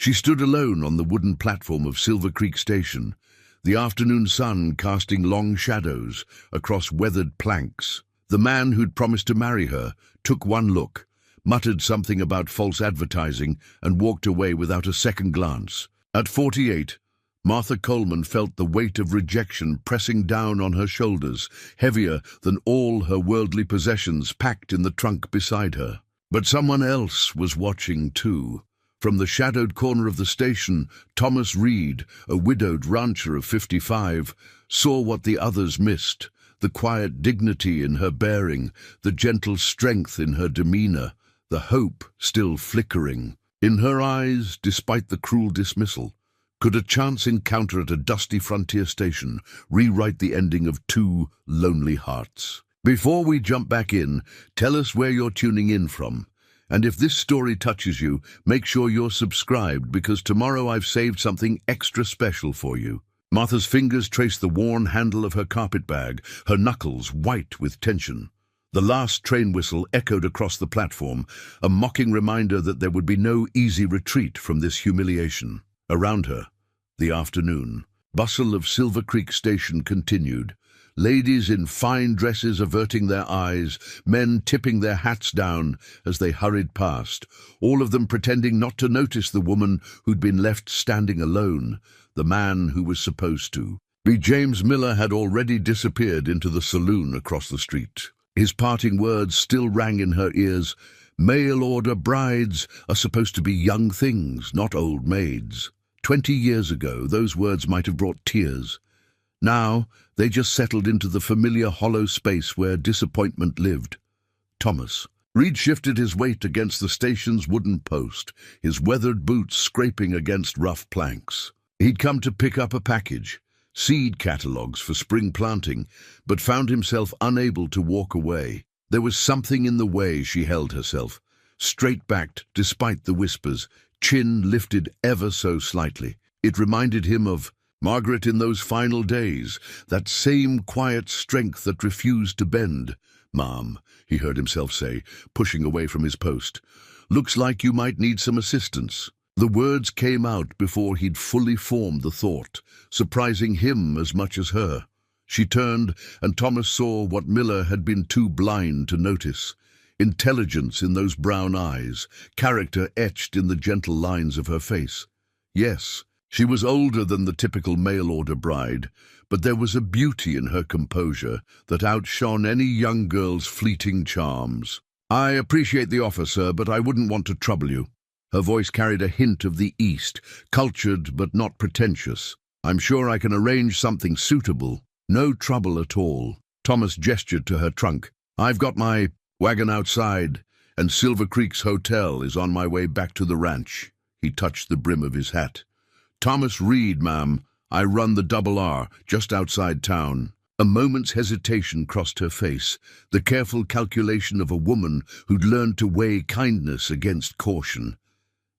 She stood alone on the wooden platform of Silver Creek Station, the afternoon sun casting long shadows across weathered planks. The man who'd promised to marry her took one look, muttered something about false advertising, and walked away without a second glance. At 48, Martha Coleman felt the weight of rejection pressing down on her shoulders, heavier than all her worldly possessions packed in the trunk beside her. But someone else was watching too. From the shadowed corner of the station, Thomas Reed, a widowed rancher of 55, saw what the others missed: the quiet dignity in her bearing, the gentle strength in her demeanor, the hope still flickering in her eyes despite the cruel dismissal. Could a chance encounter at a dusty frontier station rewrite the ending of two lonely hearts? Before we jump back in, tell us where you're tuning in from. And if this story touches you, make sure you're subscribed, because tomorrow I've saved something extra special for you. Martha's fingers traced the worn handle of her carpet bag, her knuckles white with tension. The last train whistle echoed across the platform, a mocking reminder that there would be no easy retreat from this humiliation. Around her, the afternoon bustle of Silver Creek Station continued. Ladies in fine dresses averting their eyes, men tipping their hats down as they hurried past, all of them pretending not to notice the woman who'd been left standing alone, the man who was supposed to be. James Miller had already disappeared into the saloon across the street. His parting words still rang in her ears. Mail-order brides are supposed to be young things, not old maids. 20 years ago, those words might have brought tears. Now, they just settled into the familiar hollow space where disappointment lived. Thomas. Reed shifted his weight against the station's wooden post, his weathered boots scraping against rough planks. He'd come to pick up a package, seed catalogues for spring planting, but found himself unable to walk away. There was something in the way she held herself, straight-backed despite the whispers, chin lifted ever so slightly. It reminded him of Margaret in those final days, that same quiet strength that refused to bend. "Ma'am," he heard himself say, pushing away from his post. "Looks like you might need some assistance." The words came out before he'd fully formed the thought, surprising him as much as her. She turned, and Thomas saw what Miller had been too blind to notice. Intelligence in those brown eyes, character etched in the gentle lines of her face. Yes, she was older than the typical mail-order bride, but there was a beauty in her composure that outshone any young girl's fleeting charms. "I appreciate the offer, sir, but I wouldn't want to trouble you." Her voice carried a hint of the East, cultured but not pretentious. "I'm sure I can arrange something suitable." "No trouble at all." Thomas gestured to her trunk. "I've got my wagon outside, and Silver Creek's hotel is on my way back to the ranch." He touched the brim of his hat. "Thomas Reed, ma'am. I run the Double R, just outside town." A moment's hesitation crossed her face, the careful calculation of a woman who'd learned to weigh kindness against caution.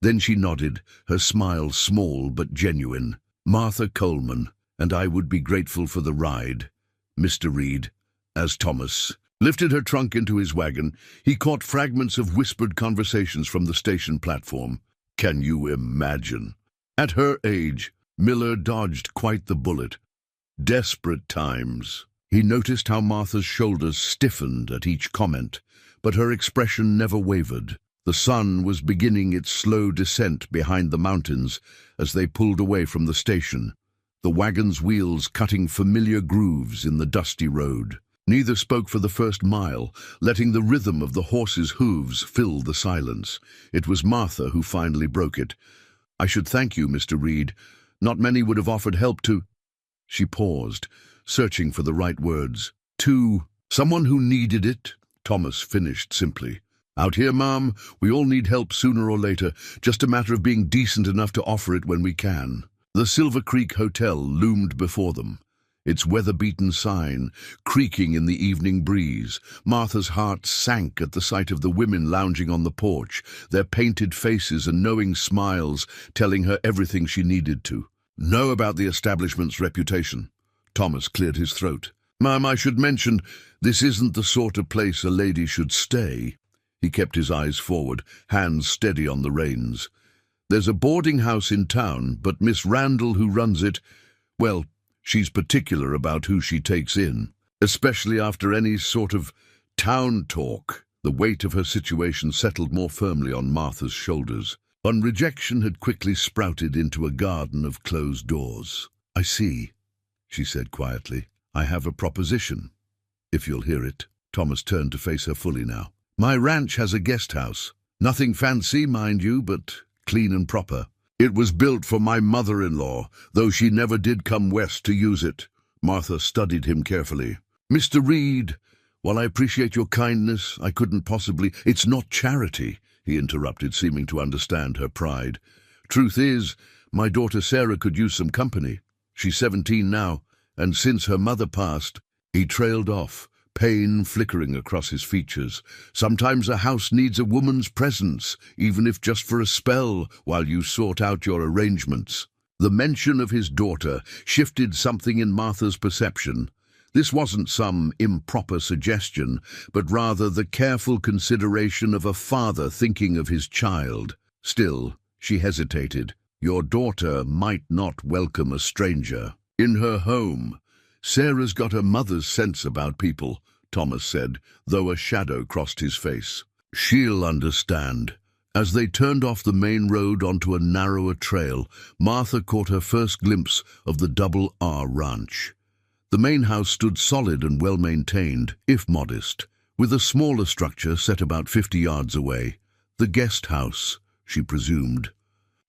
Then she nodded, her smile small but genuine. "Martha Coleman, and I would be grateful for the ride, Mr. Reed." As Thomas lifted her trunk into his wagon, he caught fragments of whispered conversations from the station platform. Can you imagine? At her age, Miller dodged quite the bullet. Desperate times. He noticed how Martha's shoulders stiffened at each comment, but her expression never wavered. The sun was beginning its slow descent behind the mountains as they pulled away from the station, the wagon's wheels cutting familiar grooves in the dusty road. Neither spoke for the first mile, letting the rhythm of the horses' hooves fill the silence. It was Martha who finally broke it. "I should thank you, Mr. Reed. Not many would have offered help to—" She paused, searching for the right words. "To someone who needed it," Thomas finished simply. "Out here, ma'am, we all need help sooner or later, just a matter of being decent enough to offer it when we can." The Silver Creek Hotel loomed before them, its weather-beaten sign creaking in the evening breeze. Martha's heart sank at the sight of the women lounging on the porch, their painted faces and knowing smiles telling her everything she needed to know about the establishment's reputation. Thomas cleared his throat. "Ma'am, I should mention, this isn't the sort of place a lady should stay." He kept his eyes forward, hands steady on the reins. There's a boarding house in town, but Miss Randall, who runs it, well, she's particular about who she takes in, especially after any sort of town talk." The weight of her situation settled more firmly on Martha's shoulders. On rejection had quickly sprouted into a garden of closed doors. "I see," she said quietly. "I have a proposition, if you'll hear it." Thomas turned to face her fully now. "My ranch has a guest house. Nothing fancy, mind you, but clean and proper. It was built for my mother-in-law, though she never did come west to use it." Martha studied him carefully. "Mr. Reed, while I appreciate your kindness, I couldn't possibly—" "It's not charity," he interrupted, seeming to understand her pride. "Truth is, my daughter Sarah could use some company. She's 17 now, and since her mother passed—" He trailed off, pain flickering across his features. "Sometimes a house needs a woman's presence, even if just for a spell, while you sort out your arrangements." The mention of his daughter shifted something in Martha's perception. This wasn't some improper suggestion, but rather the careful consideration of a father thinking of his child. Still, she hesitated. "Your daughter might not welcome a stranger in her home." "Sarah's got her mother's sense about people," Thomas said, though a shadow crossed his face. "She'll understand." As they turned off the main road onto a narrower trail, Martha caught her first glimpse of the Double R Ranch. The main house stood solid and well-maintained, if modest, with a smaller structure set about 50 yards away. The guest house, she presumed.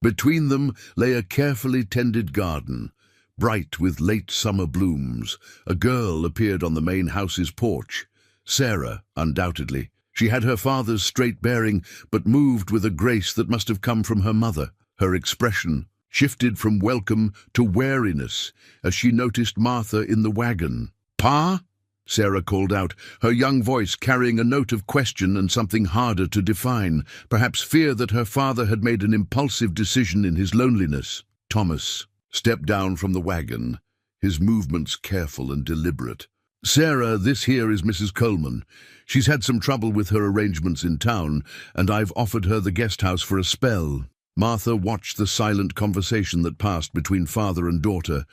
Between them lay a carefully tended garden, bright with late summer blooms. A girl appeared on the main house's porch. Sarah, undoubtedly. She had her father's straight bearing, but moved with a grace that must have come from her mother. Her expression shifted from welcome to wariness as she noticed Martha in the wagon. "Pa?" Sarah called out, her young voice carrying a note of question and something harder to define, perhaps fear that her father had made an impulsive decision in his loneliness. Thomas stepped down from the wagon, his movements careful and deliberate. "Sarah, this here is Mrs. Coleman. She's had some trouble with her arrangements in town, and I've offered her the guest house for a spell." Martha watched the silent conversation that passed between father and daughter.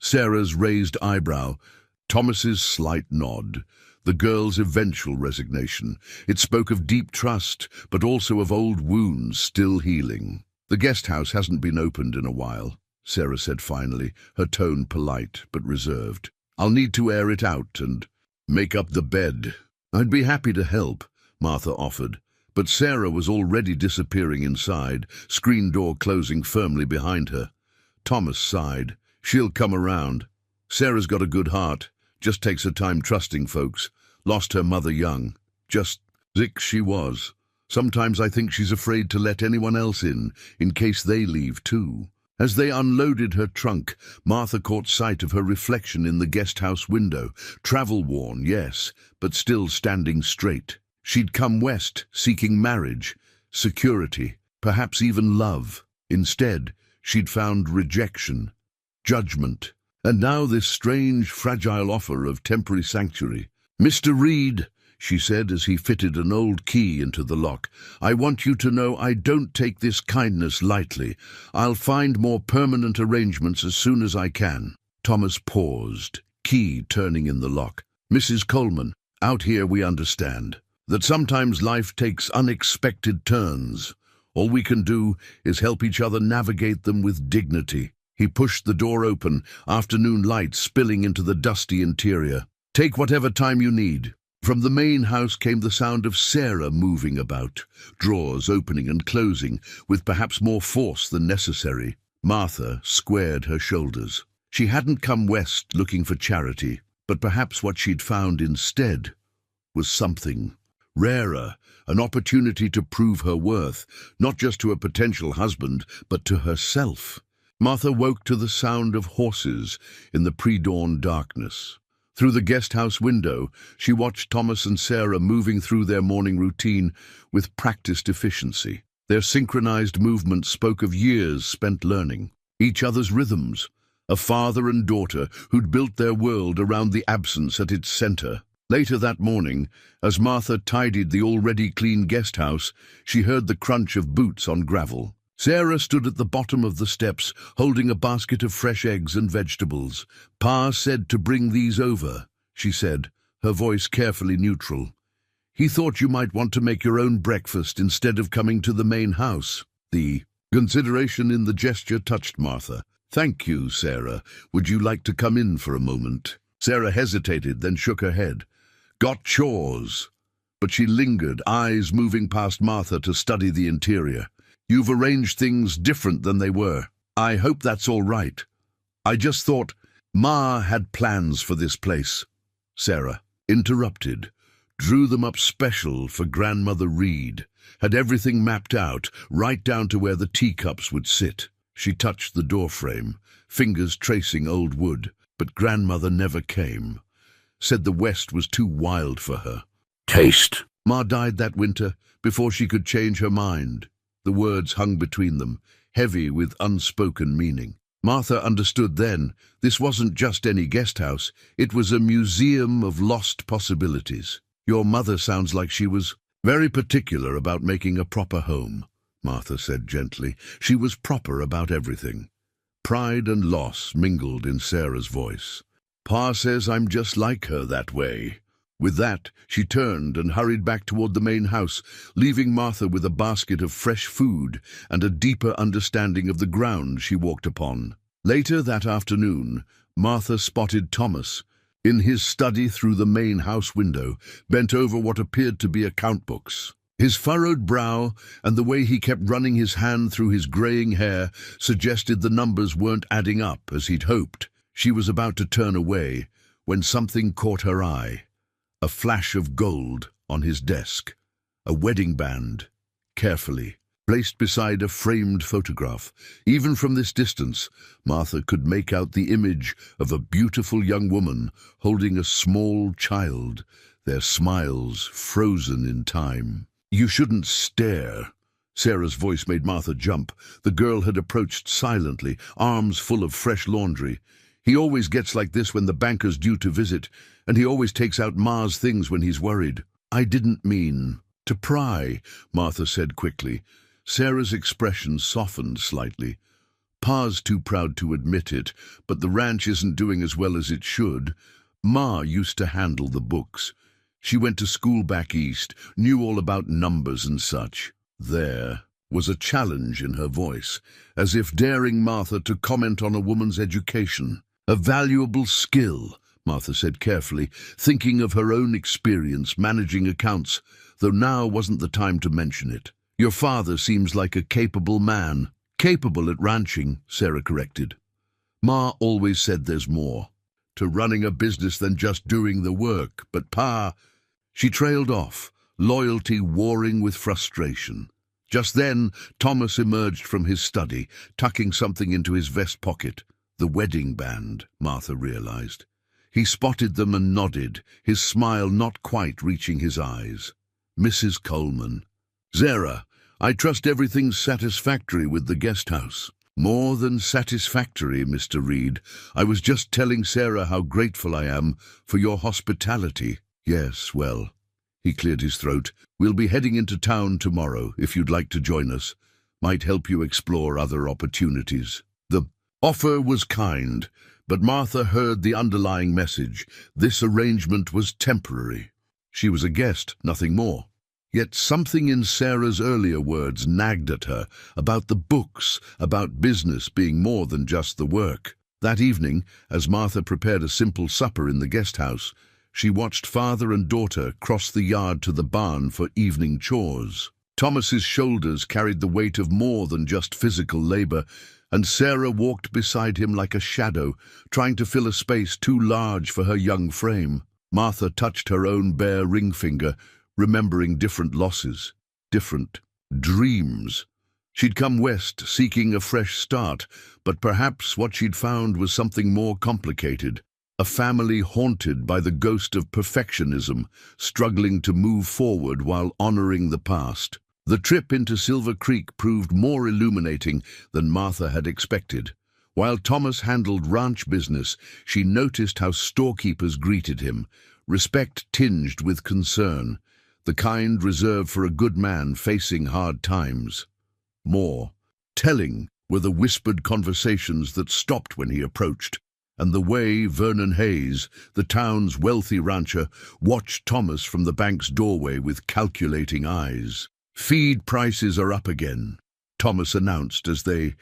Sarah's raised eyebrow, Thomas's slight nod, the girl's eventual resignation. It spoke of deep trust, but also of old wounds still healing. "The guest house hasn't been opened in a while," Sarah said finally, her tone polite but reserved. "I'll need to air it out and make up the bed." "I'd be happy to help," Martha offered. But Sarah was already disappearing inside, screen door closing firmly behind her. Thomas sighed. "She'll come around. Sarah's got a good heart, just takes her time trusting folks. Lost her mother young. Just sick she was. Sometimes I think she's afraid to let anyone else in case they leave too." As they unloaded her trunk, Martha caught sight of her reflection in the guest house window. Travel-worn, yes, but still standing straight. She'd come west, seeking marriage, security, perhaps even love. Instead, she'd found rejection, judgment, and now this strange, fragile offer of temporary sanctuary. "Mr. Reed," she said as he fitted an old key into the lock, "I want you to know I don't take this kindness lightly. I'll find more permanent arrangements as soon as I can." Thomas paused, key turning in the lock. "Mrs. Coleman, out here we understand that sometimes life takes unexpected turns. All we can do is help each other navigate them with dignity." He pushed the door open, afternoon light spilling into the dusty interior. "Take whatever time you need." From the main house came the sound of Sarah moving about, drawers opening and closing, with perhaps more force than necessary. Martha squared her shoulders. She hadn't come west looking for charity, but perhaps what she'd found instead was something rarer, an opportunity to prove her worth, not just to a potential husband, but to herself. Martha woke to the sound of horses in the pre-dawn darkness. Through the guest-house window, she watched Thomas and Sarah moving through their morning routine with practiced efficiency. Their synchronized movements spoke of years spent learning each other's rhythms, a father and daughter who'd built their world around the absence at its center. Later that morning, as Martha tidied the already clean guest house, she heard the crunch of boots on gravel. Sarah stood at the bottom of the steps, holding a basket of fresh eggs and vegetables. "Pa said to bring these over," she said, her voice carefully neutral. "He thought you might want to make your own breakfast instead of coming to the main house." The consideration in the gesture touched Martha. "Thank you, Sarah. Would you like to come in for a moment?" Sarah hesitated, then shook her head. "Got chores." But she lingered, eyes moving past Martha to study the interior. "You've arranged things different than they were. I hope that's all right. I just thought Ma had plans for this place." Sarah interrupted, drew them up special for Grandmother Reed, had everything mapped out, right down to where the teacups would sit. She touched the doorframe, fingers tracing old wood, but Grandmother never came. Said the West was too wild for her. "Taste." Ma died that winter before she could change her mind. The words hung between them, heavy with unspoken meaning. Martha understood then this wasn't just any guest house, it was a museum of lost possibilities. "Your mother sounds like she was very particular about making a proper home," Martha said gently. She was proper about everything. Pride and loss mingled in Sarah's voice. "Pa says I'm just like her that way." With that, she turned and hurried back toward the main house, leaving Martha with a basket of fresh food and a deeper understanding of the ground she walked upon. Later that afternoon, Martha spotted Thomas in his study through the main house window, bent over what appeared to be account books. His furrowed brow and the way he kept running his hand through his graying hair suggested the numbers weren't adding up as he'd hoped. She was about to turn away when something caught her eye. A flash of gold on his desk, a wedding band, carefully placed beside a framed photograph. Even from this distance, Martha could make out the image of a beautiful young woman holding a small child, their smiles frozen in time. "You shouldn't stare." Sarah's voice made Martha jump. The girl had approached silently, arms full of fresh laundry. "He always gets like this when the banker's due to visit, and he always takes out Ma's things when he's worried." "I didn't mean to pry," Martha said quickly. Sarah's expression softened slightly. "Pa's too proud to admit it, but the ranch isn't doing as well as it should. Ma used to handle the books. She went to school back east, knew all about numbers and such." There was a challenge in her voice, as if daring Martha to comment on a woman's education. "A valuable skill," Martha said carefully, thinking of her own experience managing accounts, though now wasn't the time to mention it. "Your father seems like a capable man." "Capable at ranching," Sarah corrected. "Ma always said there's more to running a business than just doing the work, but Pa—" She trailed off, loyalty warring with frustration. Just then, Thomas emerged from his study, tucking something into his vest pocket. The wedding band, Martha realized. He spotted them and nodded, his smile not quite reaching his eyes. "Mrs. Coleman." "Sarah, I trust everything's satisfactory with the guest house." "More than satisfactory, Mr. Reed. I was just telling Sarah how grateful I am for your hospitality." "Yes, well," he cleared his throat, "we'll be heading into town tomorrow, if you'd like to join us. Might help you explore other opportunities." The offer was kind, but Martha heard the underlying message. This arrangement was temporary. She was a guest, nothing more. Yet something in Sarah's earlier words nagged at her, about the books, about business being more than just the work. That evening, as Martha prepared a simple supper in the guest house, she watched father and daughter cross the yard to the barn for evening chores. Thomas's shoulders carried the weight of more than just physical labor, and Sarah walked beside him like a shadow, trying to fill a space too large for her young frame. Martha touched her own bare ring finger, remembering different losses, different dreams. She'd come west seeking a fresh start, but perhaps what she'd found was something more complicated. A family haunted by the ghost of perfectionism, struggling to move forward while honoring the past. The trip into Silver Creek proved more illuminating than Martha had expected. While Thomas handled ranch business, she noticed how storekeepers greeted him, respect tinged with concern, the kind reserved for a good man facing hard times. More, Telling were the whispered conversations that stopped when he approached, and the way Vernon Hayes, the town's wealthy rancher, watched Thomas from the bank's doorway with calculating eyes. "Feed prices are up again," Thomas announced as they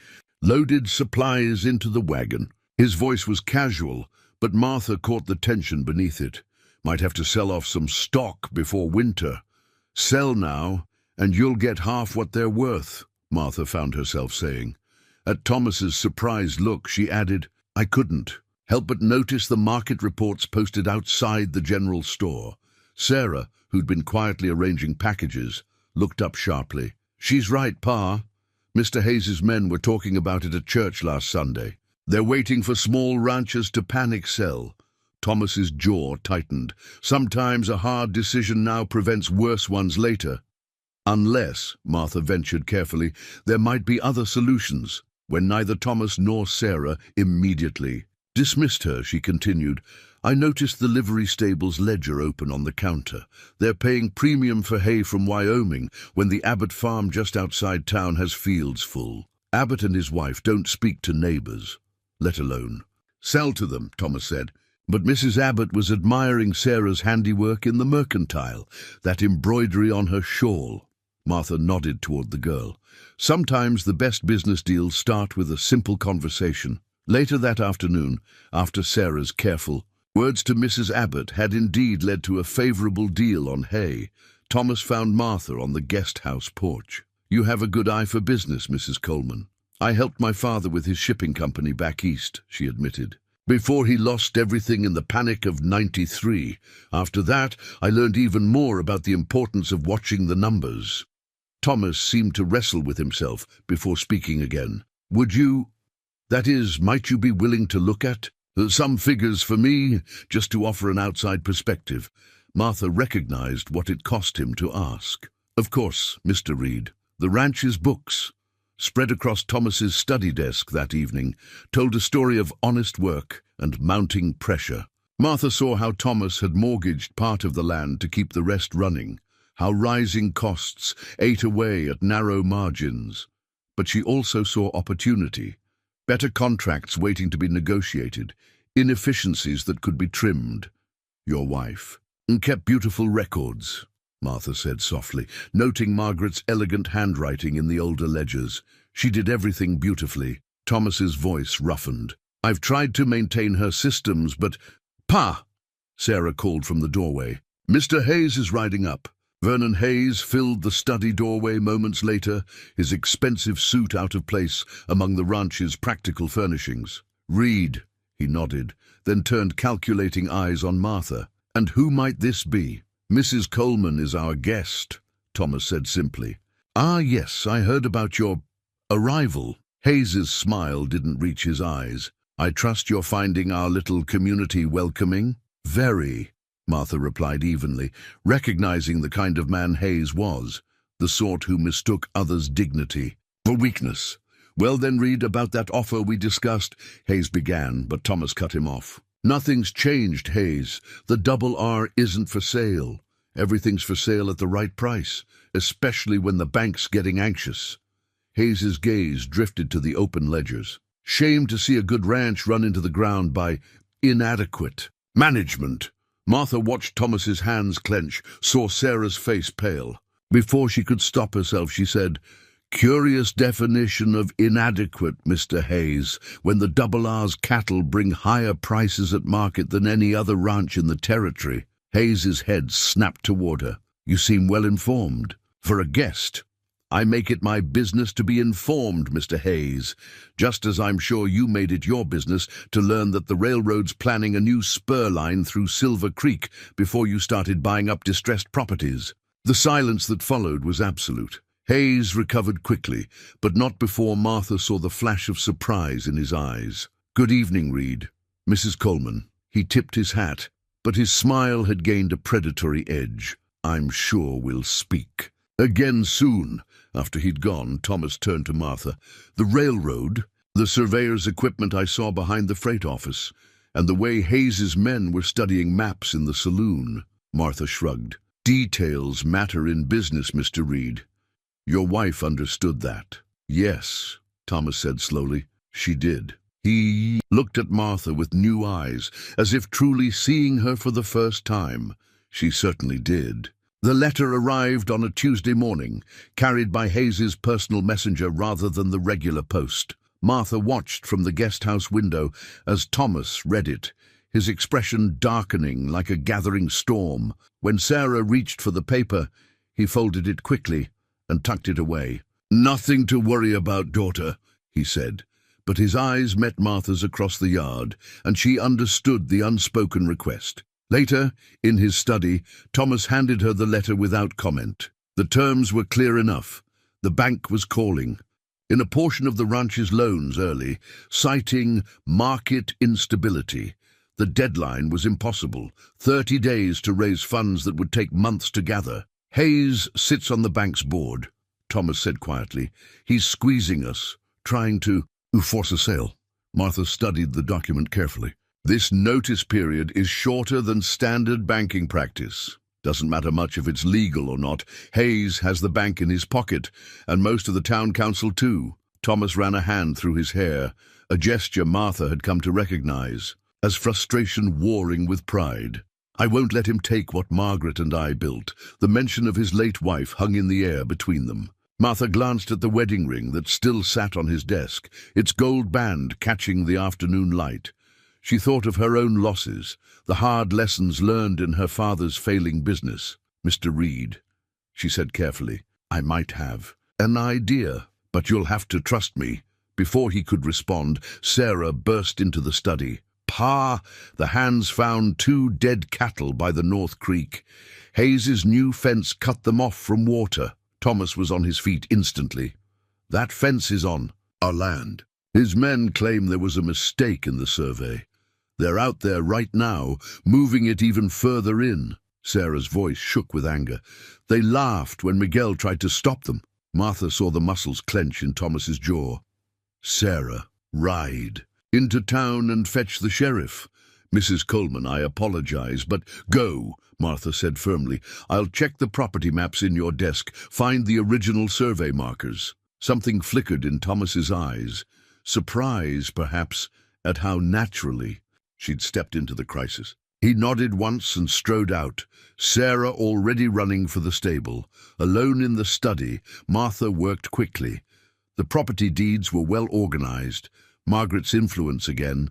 loaded supplies into the wagon. His voice was casual, but Martha caught the tension beneath it. "Might have to sell off some stock before winter." "Sell now, and you'll get half what they're worth," Martha found herself saying. At Thomas's surprised look, she added, "I couldn't help but notice the market reports posted outside the general store." Sarah, who'd been quietly arranging packages, looked up sharply. "She's right, Pa. Mr. Hayes's men were talking about it at church last Sunday. They're waiting for small ranchers to panic sell." Thomas's jaw tightened. Sometimes a hard decision now prevents worse ones later. Unless, Martha ventured carefully, there might be other solutions. When neither Thomas nor Sarah immediately dismissed her, she continued, "I noticed the livery stable's ledger open on the counter. They're paying premium for hay from Wyoming when the Abbott farm just outside town has fields full. Abbott and his wife don't speak to neighbors, let alone sell to them," Thomas said. But Mrs. Abbott was admiring Sarah's handiwork in the mercantile, that embroidery on her shawl. Martha nodded toward the girl. Sometimes the best business deals start with a simple conversation. Later that afternoon, after Sarah's careful words to Mrs. Abbott had indeed led to a favorable deal on hay, Thomas found Martha on the guest house porch. "You have a good eye for business, Mrs. Coleman. I helped my father with his shipping company back east," she admitted, "before he lost everything in the panic of '93. After that, I learned even more about the importance of watching the numbers." Thomas seemed to wrestle with himself before speaking again. Might you be willing to look at some figures for me, just to offer an outside perspective?" Martha recognized what it cost him to ask. "Of course, Mr. Reed." The ranch's books, spread across Thomas's study desk that evening, told a story of honest work and mounting pressure. Martha saw how Thomas had mortgaged part of the land to keep the rest running, how rising costs ate away at narrow margins. But she also saw opportunity. Better contracts waiting to be negotiated, inefficiencies that could be trimmed. "Your wife kept beautiful records," Martha said softly, noting Margaret's elegant handwriting in the older ledgers. "She did everything beautifully." Thomas's voice roughened. "I've tried to maintain her systems, but—" "Pa!" Sarah called from the doorway. "Mr. Hayes is riding up." Vernon Hayes filled the study doorway moments later, his expensive suit out of place among the ranch's practical furnishings. "Reed," he nodded, then turned calculating eyes on Martha. "And who might this be?" "Mrs. Coleman is our guest," Thomas said simply. "Ah, yes, I heard about your arrival." Hayes's smile didn't reach his eyes. "I trust you're finding our little community welcoming?" "Very," Martha replied evenly, recognizing the kind of man Hayes was, the sort who mistook others' dignity for weakness. "Well then, Reed, about that offer we discussed," Hayes began, but Thomas cut him off. "Nothing's changed, Hayes. The double R isn't for sale. Everything's for sale at the right price, especially when the bank's getting anxious." Hayes's gaze drifted to the open ledgers. "Shame to see a good ranch run into the ground by inadequate management." Martha watched Thomas's hands clench, saw Sarah's face pale. Before she could stop herself, she said, "Curious definition of inadequate, Mr. Hayes, when the Double R's cattle bring higher prices at market than any other ranch in the territory." Hayes's head snapped toward her. "You seem well informed. For a guest." "I make it my business to be informed, Mr. Hayes, just as I'm sure you made it your business to learn that the railroad's planning a new spur line through Silver Creek before you started buying up distressed properties." The silence that followed was absolute. Hayes recovered quickly, but not before Martha saw the flash of surprise in his eyes. "Good evening, Reed. Mrs. Coleman." He tipped his hat, but his smile had gained a predatory edge. "I'm sure we'll speak again soon." After he'd gone, Thomas turned to Martha. "The railroad, the surveyor's equipment I saw behind the freight office, and the way Hayes's men were studying maps in the saloon." Martha shrugged. "Details matter in business, Mr. Reed. Your wife understood that." "Yes," Thomas said slowly. She did. He looked at Martha with new eyes, as if truly seeing her for the first time. She certainly did. The letter arrived on a Tuesday morning, carried by Hayes's personal messenger rather than the regular post. Martha watched from the guest house window as Thomas read it, his expression darkening like a gathering storm. When Sarah reached for the paper, he folded it quickly and tucked it away. "Nothing to worry about, daughter," he said. But his eyes met Martha's across the yard, and she understood the unspoken request. Later, in his study, Thomas handed her the letter without comment. The terms were clear enough. The bank was calling. In a portion of the ranch's loans early, citing market instability. The deadline was impossible, 30 days to raise funds that would take months to gather. "Hayes sits on the bank's board," Thomas said quietly. "He's squeezing us, trying to force a sale." Martha studied the document carefully. "This notice period is shorter than standard banking practice. Doesn't matter much if it's legal or not. Hayes has the bank in his pocket, and most of the town council too." Thomas ran a hand through his hair, a gesture Martha had come to recognize as frustration warring with pride. "I won't let him take what Margaret and I built." The mention of his late wife hung in the air between them. Martha glanced at the wedding ring that still sat on his desk, its gold band catching the afternoon light. She thought of her own losses, the hard lessons learned in her father's failing business. "Mr. Reed," she said carefully, "I might have an idea, but you'll have to trust me." Before he could respond, Sarah burst into the study. "Pa, the hands found 2 dead cattle by the North Creek. Hayes's new fence cut them off from water." Thomas was on his feet instantly. "That fence is on our land. His men claim there was a mistake in the survey. They're out there right now, moving it even further in." Sarah's voice shook with anger. "They laughed when Miguel tried to stop them." Martha saw the muscles clench in Thomas's jaw. "Sarah, ride into town and fetch the sheriff." "Mrs. Coleman, I apologize, but—" "Go," Martha said firmly. "I'll check the property maps in your desk, find the original survey markers." Something flickered in Thomas's eyes. Surprise, perhaps, at how naturally she'd stepped into the crisis. He nodded once and strode out, Sarah already running for the stable. Alone in the study, Martha worked quickly. The property deeds were well organized, Margaret's influence again,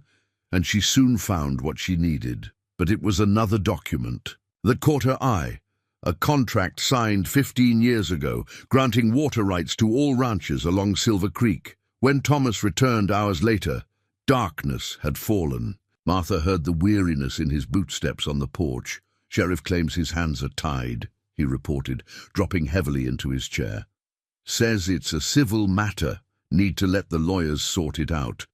and she soon found what she needed. But it was another document that caught her eye. A contract signed 15 years ago, granting water rights to all ranches along Silver Creek. When Thomas returned hours later, darkness had fallen. Martha heard the weariness in his bootsteps on the porch. "Sheriff claims his hands are tied," he reported, dropping heavily into his chair. "Says it's a civil matter. Need to let the lawyers sort it out."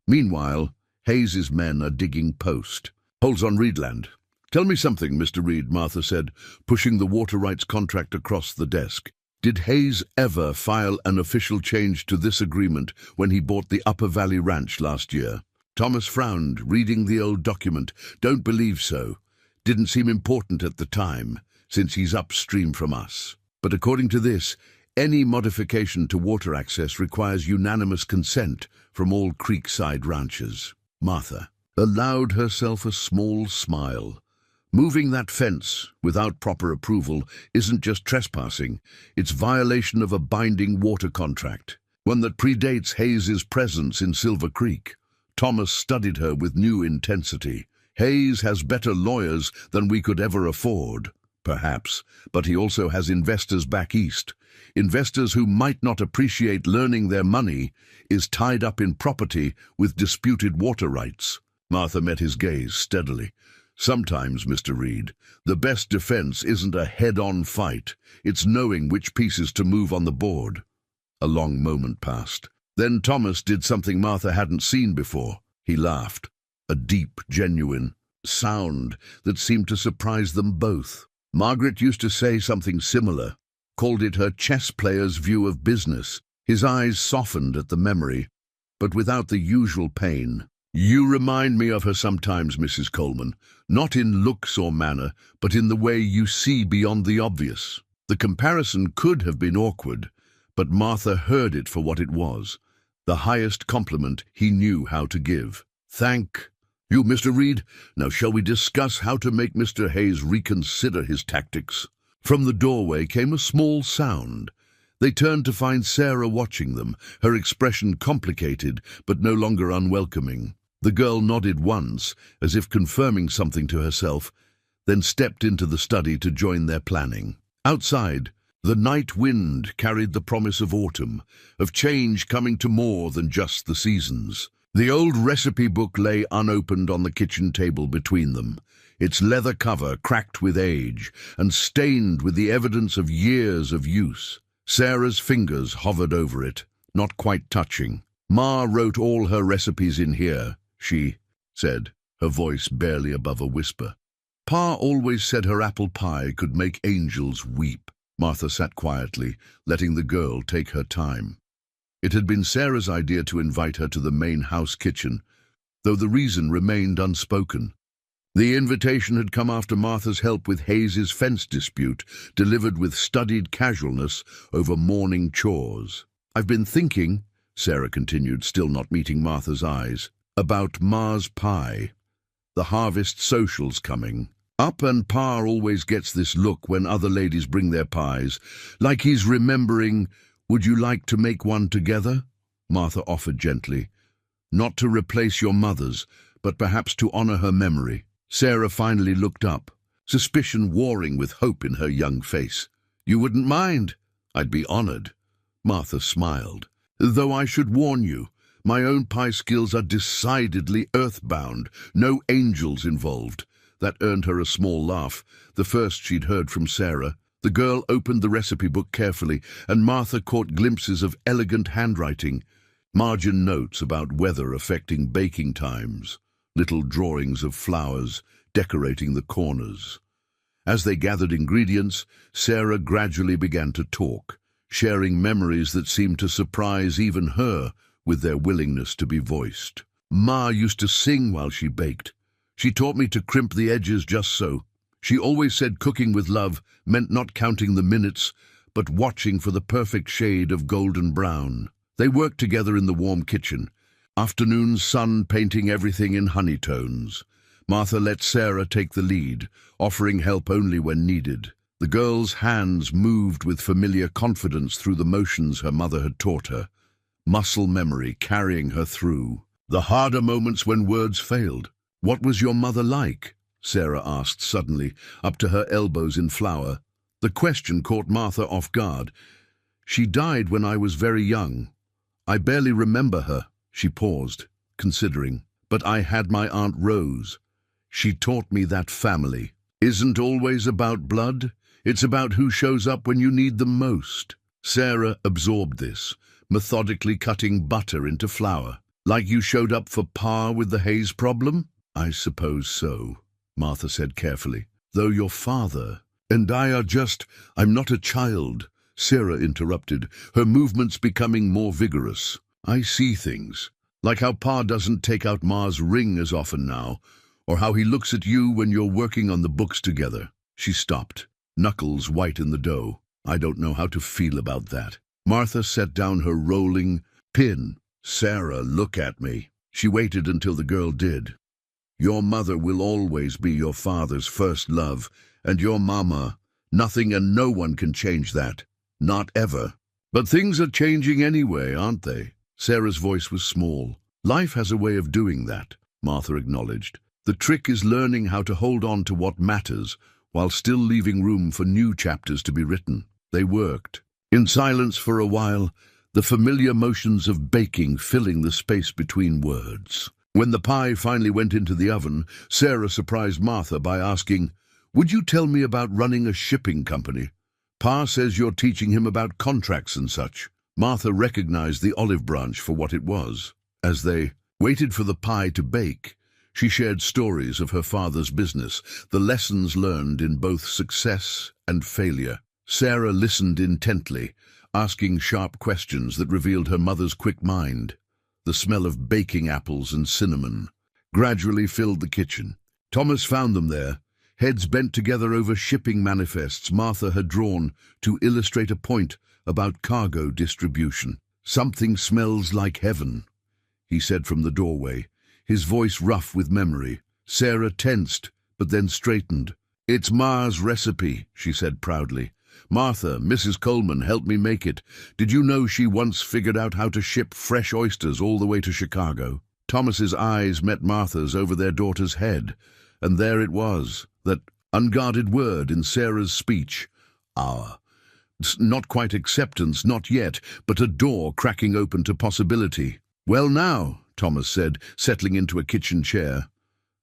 Meanwhile, Hayes's men are digging post. "Holds on Reedland." "Tell me something, Mr. Reed," Martha said, pushing the water rights contract across the desk. "Did Hayes ever file an official change to this agreement when he bought the Upper Valley Ranch last year?" Thomas frowned, reading the old document. "Don't believe so. Didn't seem important at the time, since he's upstream from us. But according to this, any modification to water access requires unanimous consent from all creekside ranchers." Martha allowed herself a small smile. Moving that fence without proper approval isn't just trespassing, it's violation of a binding water contract, one that predates Hayes's presence in Silver Creek. Thomas studied her with new intensity. "Hayes has better lawyers than we could ever afford, perhaps, but he also has investors back east. Investors who might not appreciate learning their money is tied up in property with disputed water rights." Martha met his gaze steadily. "Sometimes, Mr. Reed, the best defense isn't a head-on fight. It's knowing which pieces to move on the board." A long moment passed. Then Thomas did something Martha hadn't seen before. He laughed, a deep, genuine sound that seemed to surprise them both. Margaret used to say something similar, called it her chess player's view of business. His eyes softened at the memory, but without the usual pain. "You remind me of her sometimes, Mrs. Coleman, not in looks or manner, but in the way you see beyond the obvious." The comparison could have been awkward, but Martha heard it for what it was, the highest compliment he knew how to give. "Thank you, Mr. Reed. Now shall we discuss how to make Mr. Hayes reconsider his tactics?" From the doorway came a small sound. They turned to find Sarah watching them, her expression complicated but no longer unwelcoming. The girl nodded once, as if confirming something to herself, then stepped into the study to join their planning. Outside, the night wind carried the promise of autumn, of change coming to more than just the seasons. The old recipe book lay unopened on the kitchen table between them, its leather cover cracked with age and stained with the evidence of years of use. Sarah's fingers hovered over it, not quite touching. "Ma wrote all her recipes in here," she said, her voice barely above a whisper. "Pa always said her apple pie could make angels weep." Martha sat quietly, letting the girl take her time. It had been Sarah's idea to invite her to the main house kitchen, though the reason remained unspoken. The invitation had come after Martha's help with Hayes's fence dispute, delivered with studied casualness over morning chores. "I've been thinking," Sarah continued, still not meeting Martha's eyes, "about Ma's pie. The harvest social's coming up, and Pa always gets this look when other ladies bring their pies, like he's remembering, 'Would you like to make one together?'" Martha offered gently. "Not to replace your mother's, but perhaps to honor her memory." Sarah finally looked up, suspicion warring with hope in her young face. "You wouldn't mind?" "I'd be honored." Martha smiled. "Though I should warn you, my own pie skills are decidedly earthbound, no angels involved." That earned her a small laugh, the first she'd heard from Sarah. The girl opened the recipe book carefully, and Martha caught glimpses of elegant handwriting, margin notes about weather affecting baking times, little drawings of flowers decorating the corners. As they gathered ingredients, Sarah gradually began to talk, sharing memories that seemed to surprise even her with their willingness to be voiced. "Ma used to sing while she baked. She taught me to crimp the edges just so. She always said cooking with love meant not counting the minutes, but watching for the perfect shade of golden brown." They worked together in the warm kitchen, afternoon sun painting everything in honey tones. Martha let Sarah take the lead, offering help only when needed. The girl's hands moved with familiar confidence through the motions her mother had taught her, muscle memory carrying her through the harder moments when words failed. "What was your mother like?" Sarah asked suddenly, up to her elbows in flour. The question caught Martha off guard. "She died when I was very young. I barely remember her." She paused, considering. "But I had my Aunt Rose. She taught me that family isn't always about blood. It's about who shows up when you need them most." Sarah absorbed this, methodically cutting butter into flour. "Like you showed up for Pa with the Hayes problem?" "I suppose so," Martha said carefully. "Though your father and I are just—" "I'm not a child," Sarah interrupted, her movements becoming more vigorous. "I see things, like how Pa doesn't take out Ma's ring as often now, or how he looks at you when you're working on the books together." She stopped, knuckles white in the dough. "I don't know how to feel about that." Martha set down her rolling pin. "Sarah, look at me." She waited until the girl did. "Your mother will always be your father's first love, and your mama. Nothing and no one can change that. Not ever." "But things are changing anyway, aren't they?" Sarah's voice was small. "Life has a way of doing that," Martha acknowledged. "The trick is learning how to hold on to what matters, while still leaving room for new chapters to be written." They worked in silence for a while, the familiar motions of baking filling the space between words. When the pie finally went into the oven, Sarah surprised Martha by asking, "Would you tell me about running a shipping company? Pa says you're teaching him about contracts and such." Martha recognized the olive branch for what it was. As they waited for the pie to bake, she shared stories of her father's business, the lessons learned in both success and failure. Sarah listened intently, asking sharp questions that revealed her mother's quick mind. The smell of baking apples and cinnamon gradually filled the kitchen. Thomas found them there, heads bent together over shipping manifests Martha had drawn to illustrate a point about cargo distribution. "Something smells like heaven," he said from the doorway, his voice rough with memory. Sarah tensed, but then straightened. "It's Ma's recipe," she said proudly. "Martha, Mrs. Coleman, helped me make it. Did you know she once figured out how to ship fresh oysters all the way to Chicago?" Thomas's eyes met Martha's over their daughter's head, and there it was, that unguarded word in Sarah's speech. Not quite acceptance, not yet, but a door cracking open to possibility. "Well now," Thomas said, settling into a kitchen chair.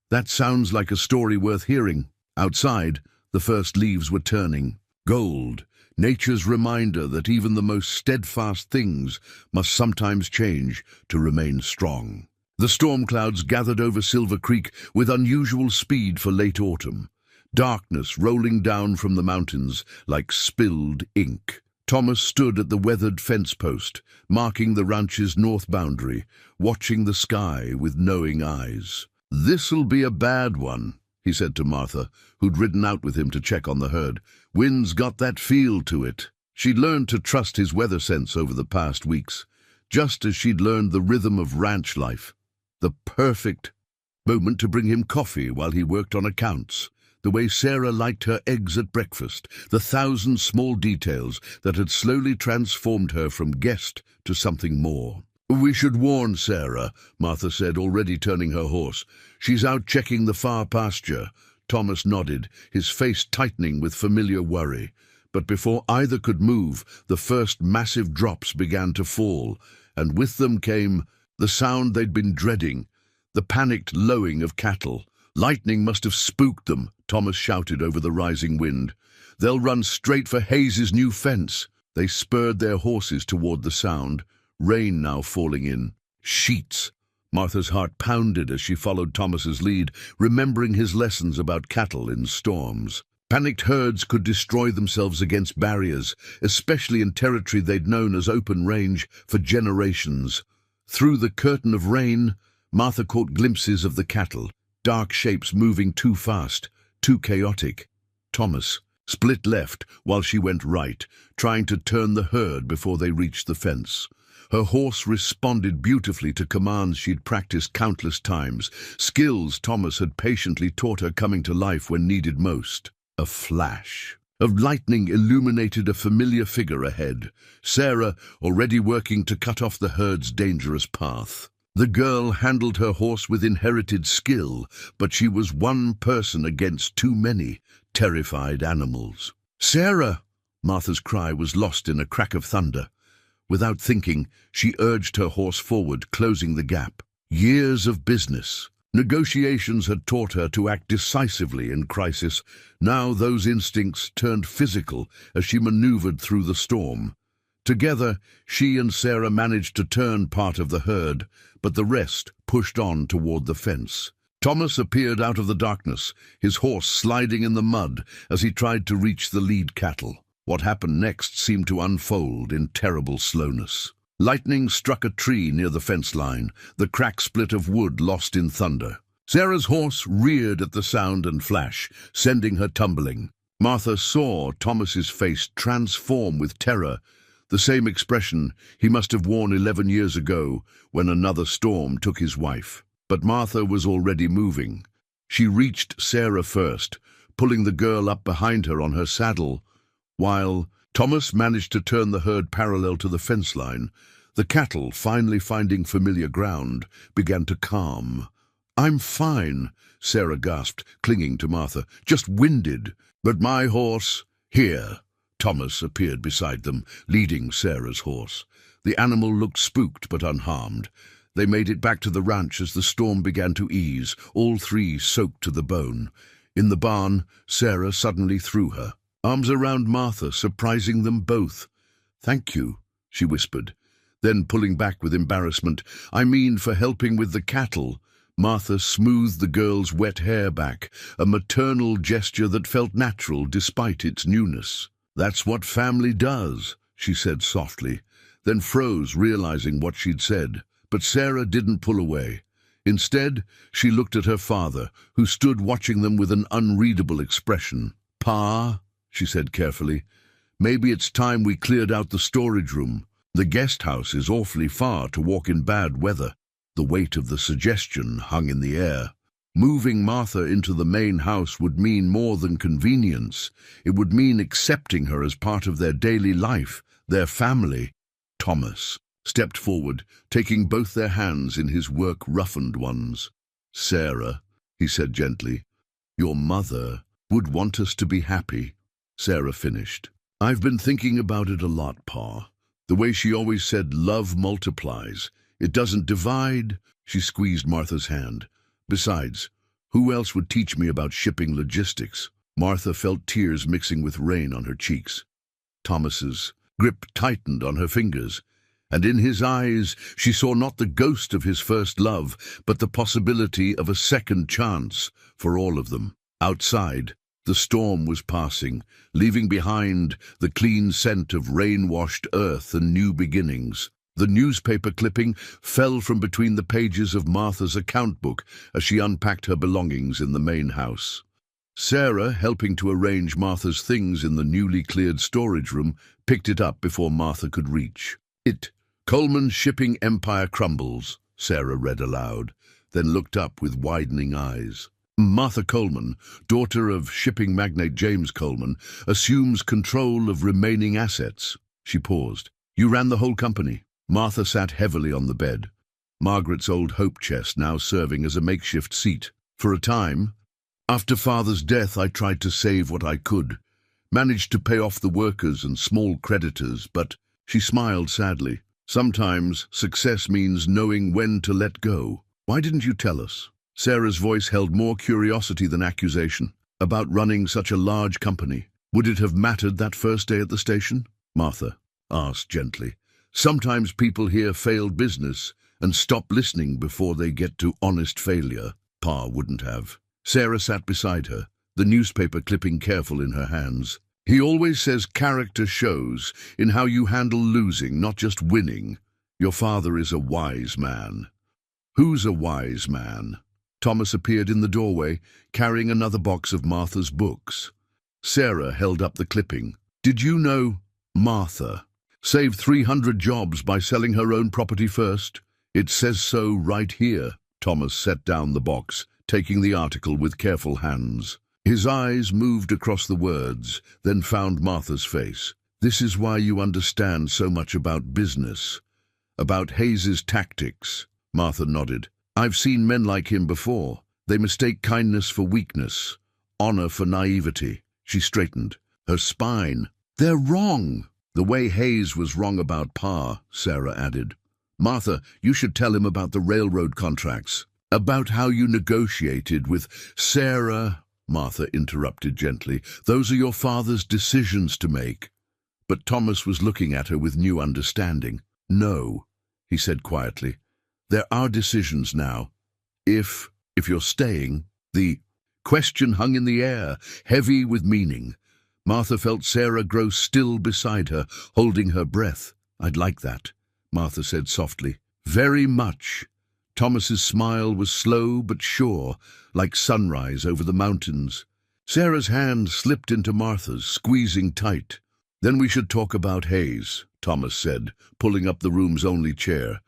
"That sounds like a story worth hearing." Outside, the first leaves were turning. Gold, nature's reminder that even the most steadfast things must sometimes change to remain strong. The storm clouds gathered over Silver Creek with unusual speed for late autumn, darkness rolling down from the mountains like spilled ink. Thomas stood at the weathered fence post, marking the ranch's north boundary, watching the sky with knowing eyes. "This'll be a bad one," he said to Martha, who'd ridden out with him to check on the herd. "Wind's got that feel to it." She'd learned to trust his weather sense over the past weeks, just as she'd learned the rhythm of ranch life. The perfect moment to bring him coffee while he worked on accounts, the way Sarah liked her eggs at breakfast, the thousand small details that had slowly transformed her from guest to something more. "We should warn Sarah," Martha said, already turning her horse. "She's out checking the far pasture." Thomas nodded, his face tightening with familiar worry. But before either could move, the first massive drops began to fall, and with them came the sound they'd been dreading, the panicked lowing of cattle. "Lightning must have spooked them," Thomas shouted over the rising wind. "They'll run straight for Hayes's new fence." They spurred their horses toward the sound, rain now falling in. Sheets! Martha's heart pounded as she followed Thomas's lead, remembering his lessons about cattle in storms. Panicked herds could destroy themselves against barriers, especially in territory they'd known as open range for generations. Through the curtain of rain, Martha caught glimpses of the cattle, dark shapes moving too fast, too chaotic. Thomas split left while she went right, trying to turn the herd before they reached the fence. Her horse responded beautifully to commands she'd practiced countless times, skills Thomas had patiently taught her coming to life when needed most. A flash of lightning illuminated a familiar figure ahead, Sarah already working to cut off the herd's dangerous path. The girl handled her horse with inherited skill, but she was one person against too many terrified animals. "Sarah!" Martha's cry was lost in a crack of thunder. Without thinking, she urged her horse forward, closing the gap. Years of business, negotiations had taught her to act decisively in crisis. Now those instincts turned physical as she maneuvered through the storm. Together, she and Sarah managed to turn part of the herd, but the rest pushed on toward the fence. Thomas appeared out of the darkness, his horse sliding in the mud as he tried to reach the lead cattle. What happened next seemed to unfold in terrible slowness. Lightning struck a tree near the fence line, the cracked split of wood lost in thunder. Sarah's horse reared at the sound and flash, sending her tumbling. Martha saw Thomas's face transform with terror, the same expression he must have worn 11 years ago when another storm took his wife. But Martha was already moving. She reached Sarah first, pulling the girl up behind her on her saddle, while Thomas managed to turn the herd parallel to the fence line. The cattle, finally finding familiar ground, began to calm. "I'm fine," Sarah gasped, clinging to Martha. "Just winded. But my horse—" "Here." Thomas appeared beside them, leading Sarah's horse. The animal looked spooked but unharmed. They made it back to the ranch as the storm began to ease, all three soaked to the bone. In the barn, Sarah suddenly threw her arms around Martha, surprising them both. "Thank you," she whispered. Then, pulling back with embarrassment, "I mean for helping with the cattle." Martha smoothed the girl's wet hair back, a maternal gesture that felt natural despite its newness. "That's what family does," she said softly, then froze, realizing what she'd said. But Sarah didn't pull away. Instead, she looked at her father, who stood watching them with an unreadable expression. "Pa," she said carefully, "maybe it's time we cleared out the storage room. The guest house is awfully far to walk in bad weather. The weight of the suggestion hung in the air. Moving Martha into the main house would mean more than convenience. It would mean accepting her as part of their daily life, their family. Thomas stepped forward, taking both their hands in his work-roughened ones. "Sarah," he said gently, "your mother would want us to be happy." Sarah finished. "I've been thinking about it a lot, Pa. The way she always said love multiplies. It doesn't divide." She squeezed Martha's hand. "Besides, who else would teach me about shipping logistics?" Martha felt tears mixing with rain on her cheeks. Thomas's grip tightened on her fingers, and in his eyes she saw not the ghost of his first love, but the possibility of a second chance for all of them. Outside, the storm was passing, leaving behind the clean scent of rain-washed earth and new beginnings. The newspaper clipping fell from between the pages of Martha's account book as she unpacked her belongings in the main house. Sarah, helping to arrange Martha's things in the newly cleared storage room, picked it up before Martha could reach. "Coleman's shipping empire crumbles," Sarah read aloud, then looked up with widening eyes. "Martha Coleman, daughter of shipping magnate James Coleman, assumes control of remaining assets." She paused. "You ran the whole company." Martha sat heavily on the bed, Margaret's old hope chest now serving as a makeshift seat. "For a time, after Father's death, I tried to save what I could, managed to pay off the workers and small creditors, but," she smiled sadly, "sometimes success means knowing when to let go. Why didn't you tell us?" Sarah's voice held more curiosity than accusation. "About running such a large company. Would it have mattered that first day at the station?" Martha asked gently. "Sometimes people hear failed business and stop listening before they get to honest failure. Pa wouldn't have." Sarah sat beside her, the newspaper clipping careful in her hands. "He always says character shows in how you handle losing, not just winning. Your father is a wise man." "Who's a wise man?" Thomas appeared in the doorway, carrying another box of Martha's books. Sarah held up the clipping. "Did you know Martha saved 300 jobs by selling her own property first? It says so right here." Thomas set down the box, taking the article with careful hands. His eyes moved across the words, then found Martha's face. "This is why you understand so much about business, about Hayes's tactics." Martha nodded. "I've seen men like him before. They mistake kindness for weakness, honor for naivety." She straightened, her spine. "They're wrong." "The way Hayes was wrong about Pa," Sarah added. "Martha, you should tell him about the railroad contracts, about how you negotiated with Sarah." Martha interrupted gently. "Those are your father's decisions to make." But Thomas was looking at her with new understanding. "No," he said quietly. "There are decisions now. If you're staying." The question hung in the air, heavy with meaning. Martha felt Sarah grow still beside her, holding her breath. "I'd like that," Martha said softly. "Very much." Thomas's smile was slow but sure, like sunrise over the mountains. Sarah's hand slipped into Martha's, squeezing tight. "Then we should talk about Hayes," Thomas said, pulling up the room's only chair,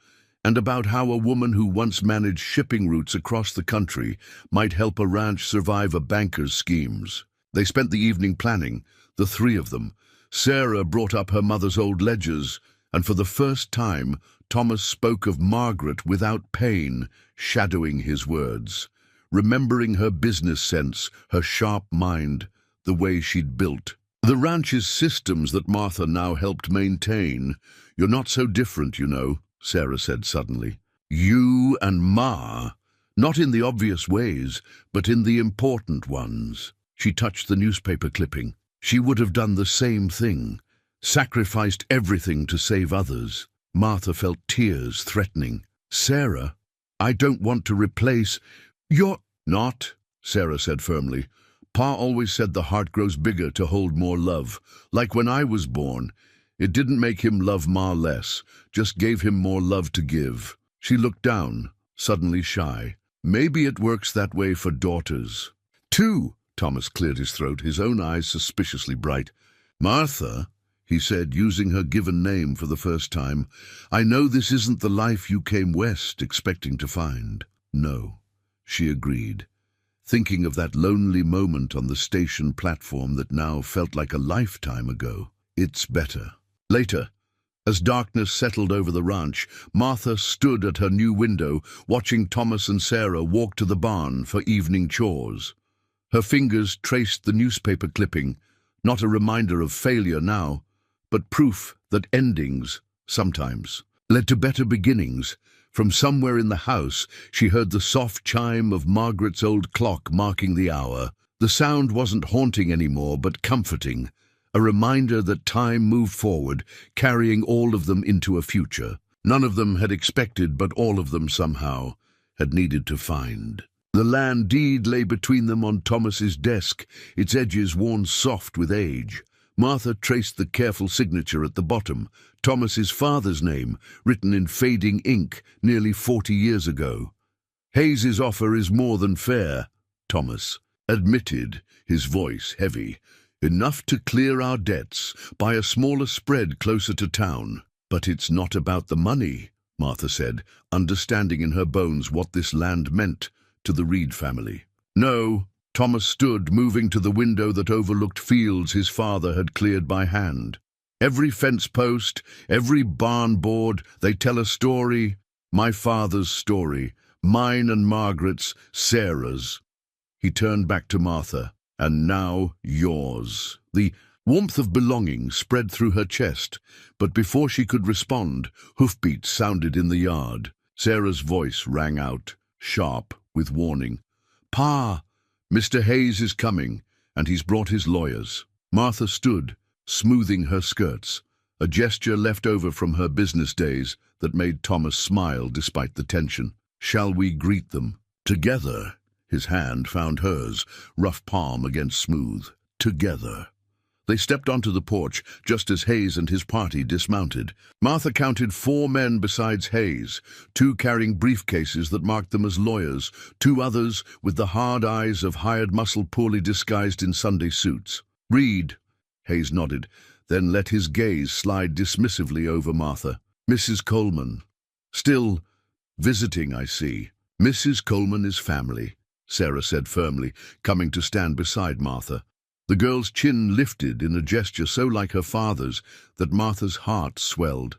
"and about how a woman who once managed shipping routes across the country might help a ranch survive a banker's schemes." They spent the evening planning, the three of them. Sarah brought up her mother's old ledgers, and for the first time, Thomas spoke of Margaret without pain, shadowing his words, remembering her business sense, her sharp mind, the way she'd built the ranch's systems that Martha now helped maintain. "You're not so different, you know," Sarah said suddenly. "You and Ma, not in the obvious ways, but in the important ones." She touched the newspaper clipping. "She would have done the same thing, sacrificed everything to save others." Martha felt tears threatening. "Sarah, I don't want to replace—" "You're not," Sarah said firmly. "Pa always said the heart grows bigger to hold more love. Like when I was born. It didn't make him love Ma less, just gave him more love to give." She looked down, suddenly shy. "Maybe it works that way for daughters, too." Thomas cleared his throat, his own eyes suspiciously bright. "Martha, he said, using her given name for the first time. "I know this isn't the life you came west expecting to find." "No," she agreed, thinking of that lonely moment on the station platform that now felt like a lifetime ago. "It's better." Later, as darkness settled over the ranch, Martha stood at her new window, watching Thomas and Sarah walk to the barn for evening chores. Her fingers traced the newspaper clipping, not a reminder of failure now, but proof that endings, sometimes, led to better beginnings. From somewhere in the house, she heard the soft chime of Margaret's old clock marking the hour. The sound wasn't haunting anymore, but comforting, a reminder that time moved forward, carrying all of them into a future. None of them had expected, but all of them somehow had needed to find. The land deed lay between them on Thomas's desk, its edges worn soft with age. Martha traced the careful signature at the bottom, Thomas's father's name, written in fading ink nearly 40 years ago. "Hayes's offer is more than fair," Thomas admitted, his voice heavy. "Enough to clear our debts, buy a smaller spread closer to town." "But it's not about the money," Martha said, understanding in her bones what this land meant to the Reed family. "No." Thomas stood, moving to the window that overlooked fields his father had cleared by hand. "Every fence post, every barn board, they tell a story. My father's story, mine and Margaret's, Sarah's." He turned back to Martha. "And now yours." The warmth of belonging spread through her chest, but before she could respond, hoofbeats sounded in the yard. Sarah's voice rang out, sharp with warning. "Pa! Mr. Hayes is coming, and he's brought his lawyers." Martha stood, smoothing her skirts, a gesture left over from her business days that made Thomas smile despite the tension. "Shall we greet them?" "Together." His hand found hers, rough palm against smooth. "Together." They stepped onto the porch just as Hayes and his party dismounted. Martha counted 4 men besides Hayes, 2 carrying briefcases that marked them as lawyers, 2 others with the hard eyes of hired muscle poorly disguised in Sunday suits. "Reed," Hayes nodded, then let his gaze slide dismissively over Martha. "Mrs. Coleman. Still visiting, I see." "Mrs. Coleman is family," Sarah said firmly, coming to stand beside Martha. The girl's chin lifted in a gesture so like her father's that Martha's heart swelled.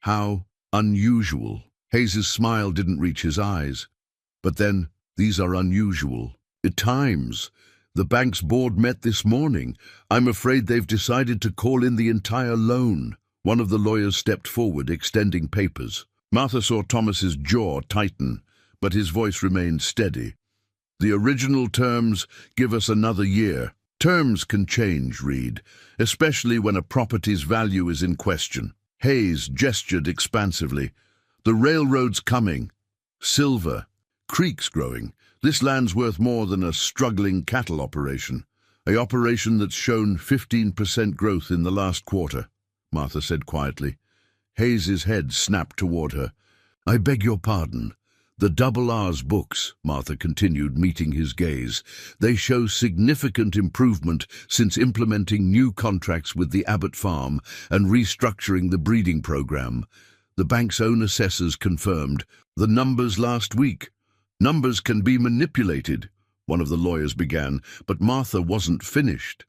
How unusual. Hayes's smile didn't reach his eyes. "But then, these are unusual. At times. The bank's board met this morning. I'm afraid they've decided to call in the entire loan." One of the lawyers stepped forward, extending papers. Martha saw Thomas's jaw tighten, but his voice remained steady. "The original terms give us another year. Terms can change, Reed, especially when a property's value is in question." Hayes gestured expansively. "The railroad's coming. Silver. Creeks growing. This land's worth more than a struggling cattle operation. A operation that's shown 15% growth in the last quarter," Martha said quietly. Hayes's head snapped toward her. "I beg your pardon. The Double R's books," Martha continued, meeting his gaze. "They show significant improvement since implementing new contracts with the Abbott farm and restructuring the breeding program. The bank's own assessors confirmed the numbers last week. Numbers can be manipulated," one of the lawyers began, but Martha wasn't finished.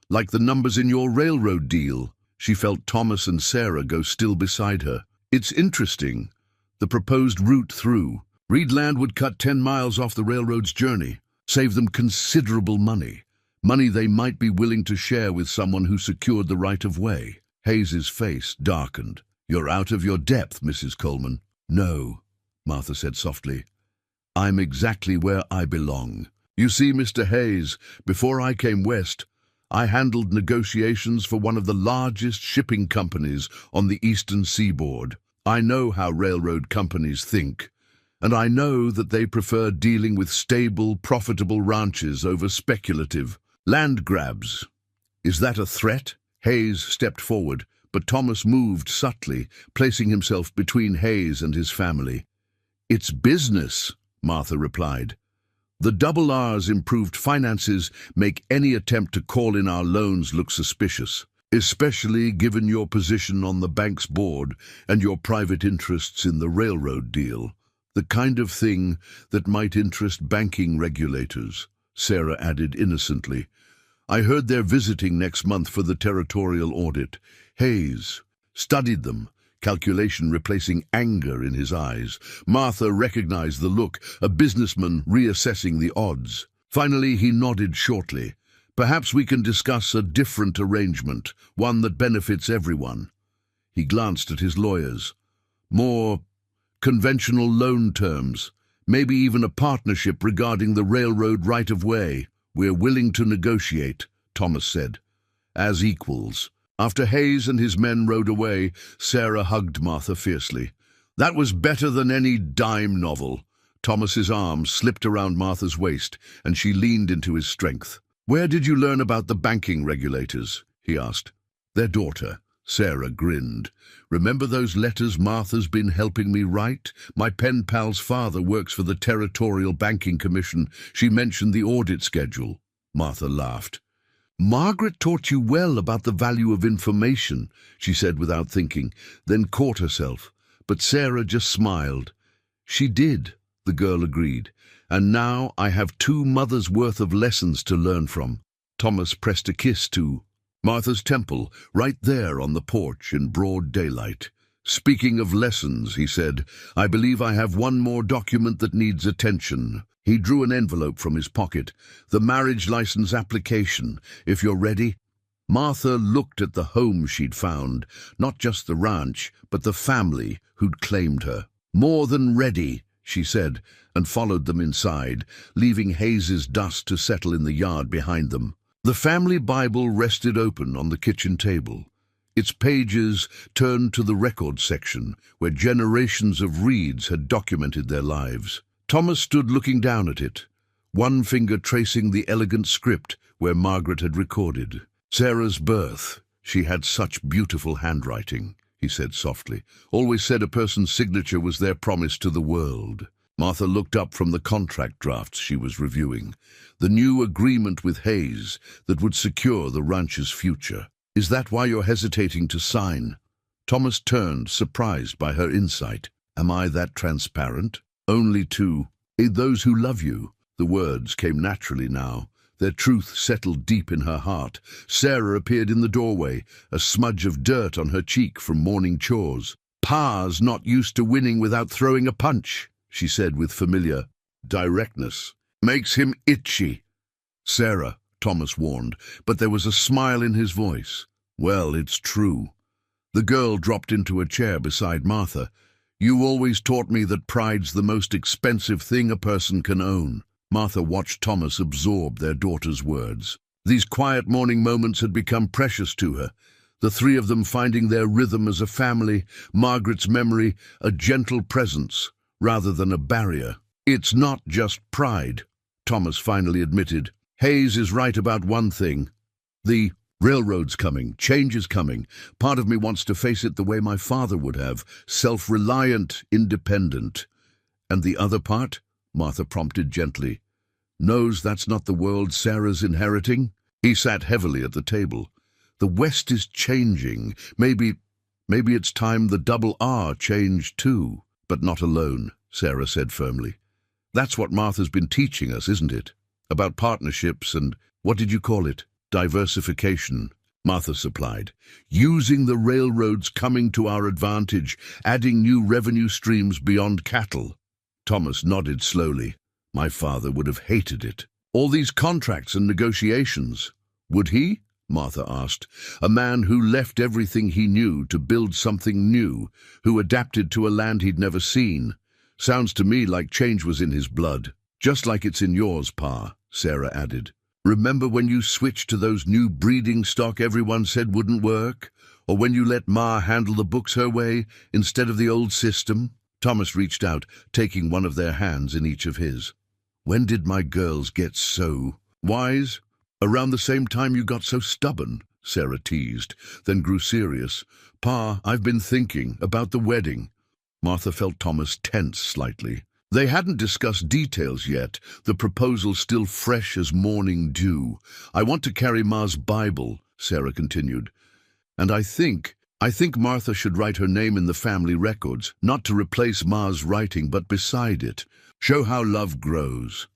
"Like the numbers in your railroad deal." She felt Thomas and Sarah go still beside her. "It's interesting. The proposed route through. Reed Land would cut 10 miles off the railroad's journey, save them considerable money. Money they might be willing to share with someone who secured the right of way." Hayes's face darkened. "You're out of your depth, Mrs. Coleman." "No," Martha said softly. "I'm exactly where I belong. You see, Mr. Hayes, before I came west, I handled negotiations for one of the largest shipping companies on the eastern seaboard. I know how railroad companies think. And I know that they prefer dealing with stable, profitable ranches over speculative land grabs. Is that a threat?" Hayes stepped forward, but Thomas moved subtly, placing himself between Hayes and his family. "It's business," Martha replied. "The Double R's improved finances make any attempt to call in our loans look suspicious. especially given your position on the bank's board and your private interests in the railroad deal. The kind of thing that might interest banking regulators," Sarah added innocently. "I heard they're visiting next month for the territorial audit." Hayes studied them, calculation replacing anger in his eyes. Martha recognized the look, a businessman reassessing the odds. Finally, he nodded shortly. "Perhaps we can discuss a different arrangement, one that benefits everyone." He glanced at his lawyers. "More conventional loan terms, maybe even a partnership regarding the railroad right-of-way. We're willing to negotiate," Thomas said, "as equals." After Hayes and his men rode away, Sarah hugged Martha fiercely. "That was better than any dime novel." Thomas's arm slipped around Martha's waist, and she leaned into his strength. "Where did you learn about the banking regulators?" he asked. "Their daughter." Sarah grinned. "Remember those letters Martha's been helping me write? My pen pal's father works for the Territorial Banking Commission. She mentioned the audit schedule." Martha laughed. "Margaret taught you well about the value of information," she said without thinking, then caught herself. But Sarah just smiled. "She did," the girl agreed. "And now I have 2 mothers' worth of lessons to learn from." Thomas pressed a kiss to Martha's temple, right there on the porch in broad daylight. "Speaking of lessons," he said, "I believe I have one more document that needs attention." He drew an envelope from his pocket. "The marriage license application, if you're ready." Martha looked at the home she'd found, not just the ranch, but the family who'd claimed her. "More than ready," she said, and followed them inside, leaving Hayes's dust to settle in the yard behind them. The family Bible rested open on the kitchen table. Its pages turned to the record section, where generations of Reeds had documented their lives. Thomas stood looking down at it, one finger tracing the elegant script where Margaret had recorded. "Sarah's birth. She had such beautiful handwriting," he said softly. "Always said a person's signature was their promise to the world." Martha looked up from the contract drafts she was reviewing. The new agreement with Hayes that would secure the ranch's future. "Is that why you're hesitating to sign?" Thomas turned, surprised by her insight. "Am I that transparent?" "Only to those who love you." The words came naturally now. Their truth settled deep in her heart. Sarah appeared in the doorway, a smudge of dirt on her cheek from morning chores. "Pa's not used to winning without throwing a punch," she said with familiar directness. "Makes him itchy." "Sarah," Thomas warned, but there was a smile in his voice. "Well, it's true." The girl dropped into a chair beside Martha. "You always taught me that pride's the most expensive thing a person can own." Martha watched Thomas absorb their daughter's words. These quiet morning moments had become precious to her. The 3 of them finding their rhythm as a family, Margaret's memory a gentle presence rather than a barrier. "It's not just pride," Thomas finally admitted. "Hayes is right about one thing. The railroad's coming, change is coming. Part of me wants to face it the way my father would have, self-reliant, independent. And the other part," Martha prompted gently, "knows that's not the world Sarah's inheriting." He sat heavily at the table. "The West is changing. Maybe it's time the double R changed too." "But not alone," Sarah said firmly. "That's what Martha's been teaching us, isn't it? About partnerships and, what did you call it? Diversification," Martha supplied. "Using the railroads coming to our advantage, adding new revenue streams beyond cattle." Thomas nodded slowly. "My father would have hated it. All these contracts and negotiations." "Would he?" Martha asked. "A man who left everything he knew to build something new, who adapted to a land he'd never seen. Sounds to me like change was in his blood." "Just like it's in yours, Pa," Sarah added. "Remember when you switched to those new breeding stock everyone said wouldn't work? Or when you let Ma handle the books her way instead of the old system?" Thomas reached out, taking one of their hands in each of his. "When did my girls get so wise?" "Around the same time you got so stubborn," Sarah teased, then grew serious. "Pa, I've been thinking about the wedding." Martha felt Thomas tense slightly. They hadn't discussed details yet, the proposal still fresh as morning dew. "I want to carry Ma's Bible," Sarah continued. And I think Martha should write her name in the family records, not to replace Ma's writing, but beside it. Show how love grows.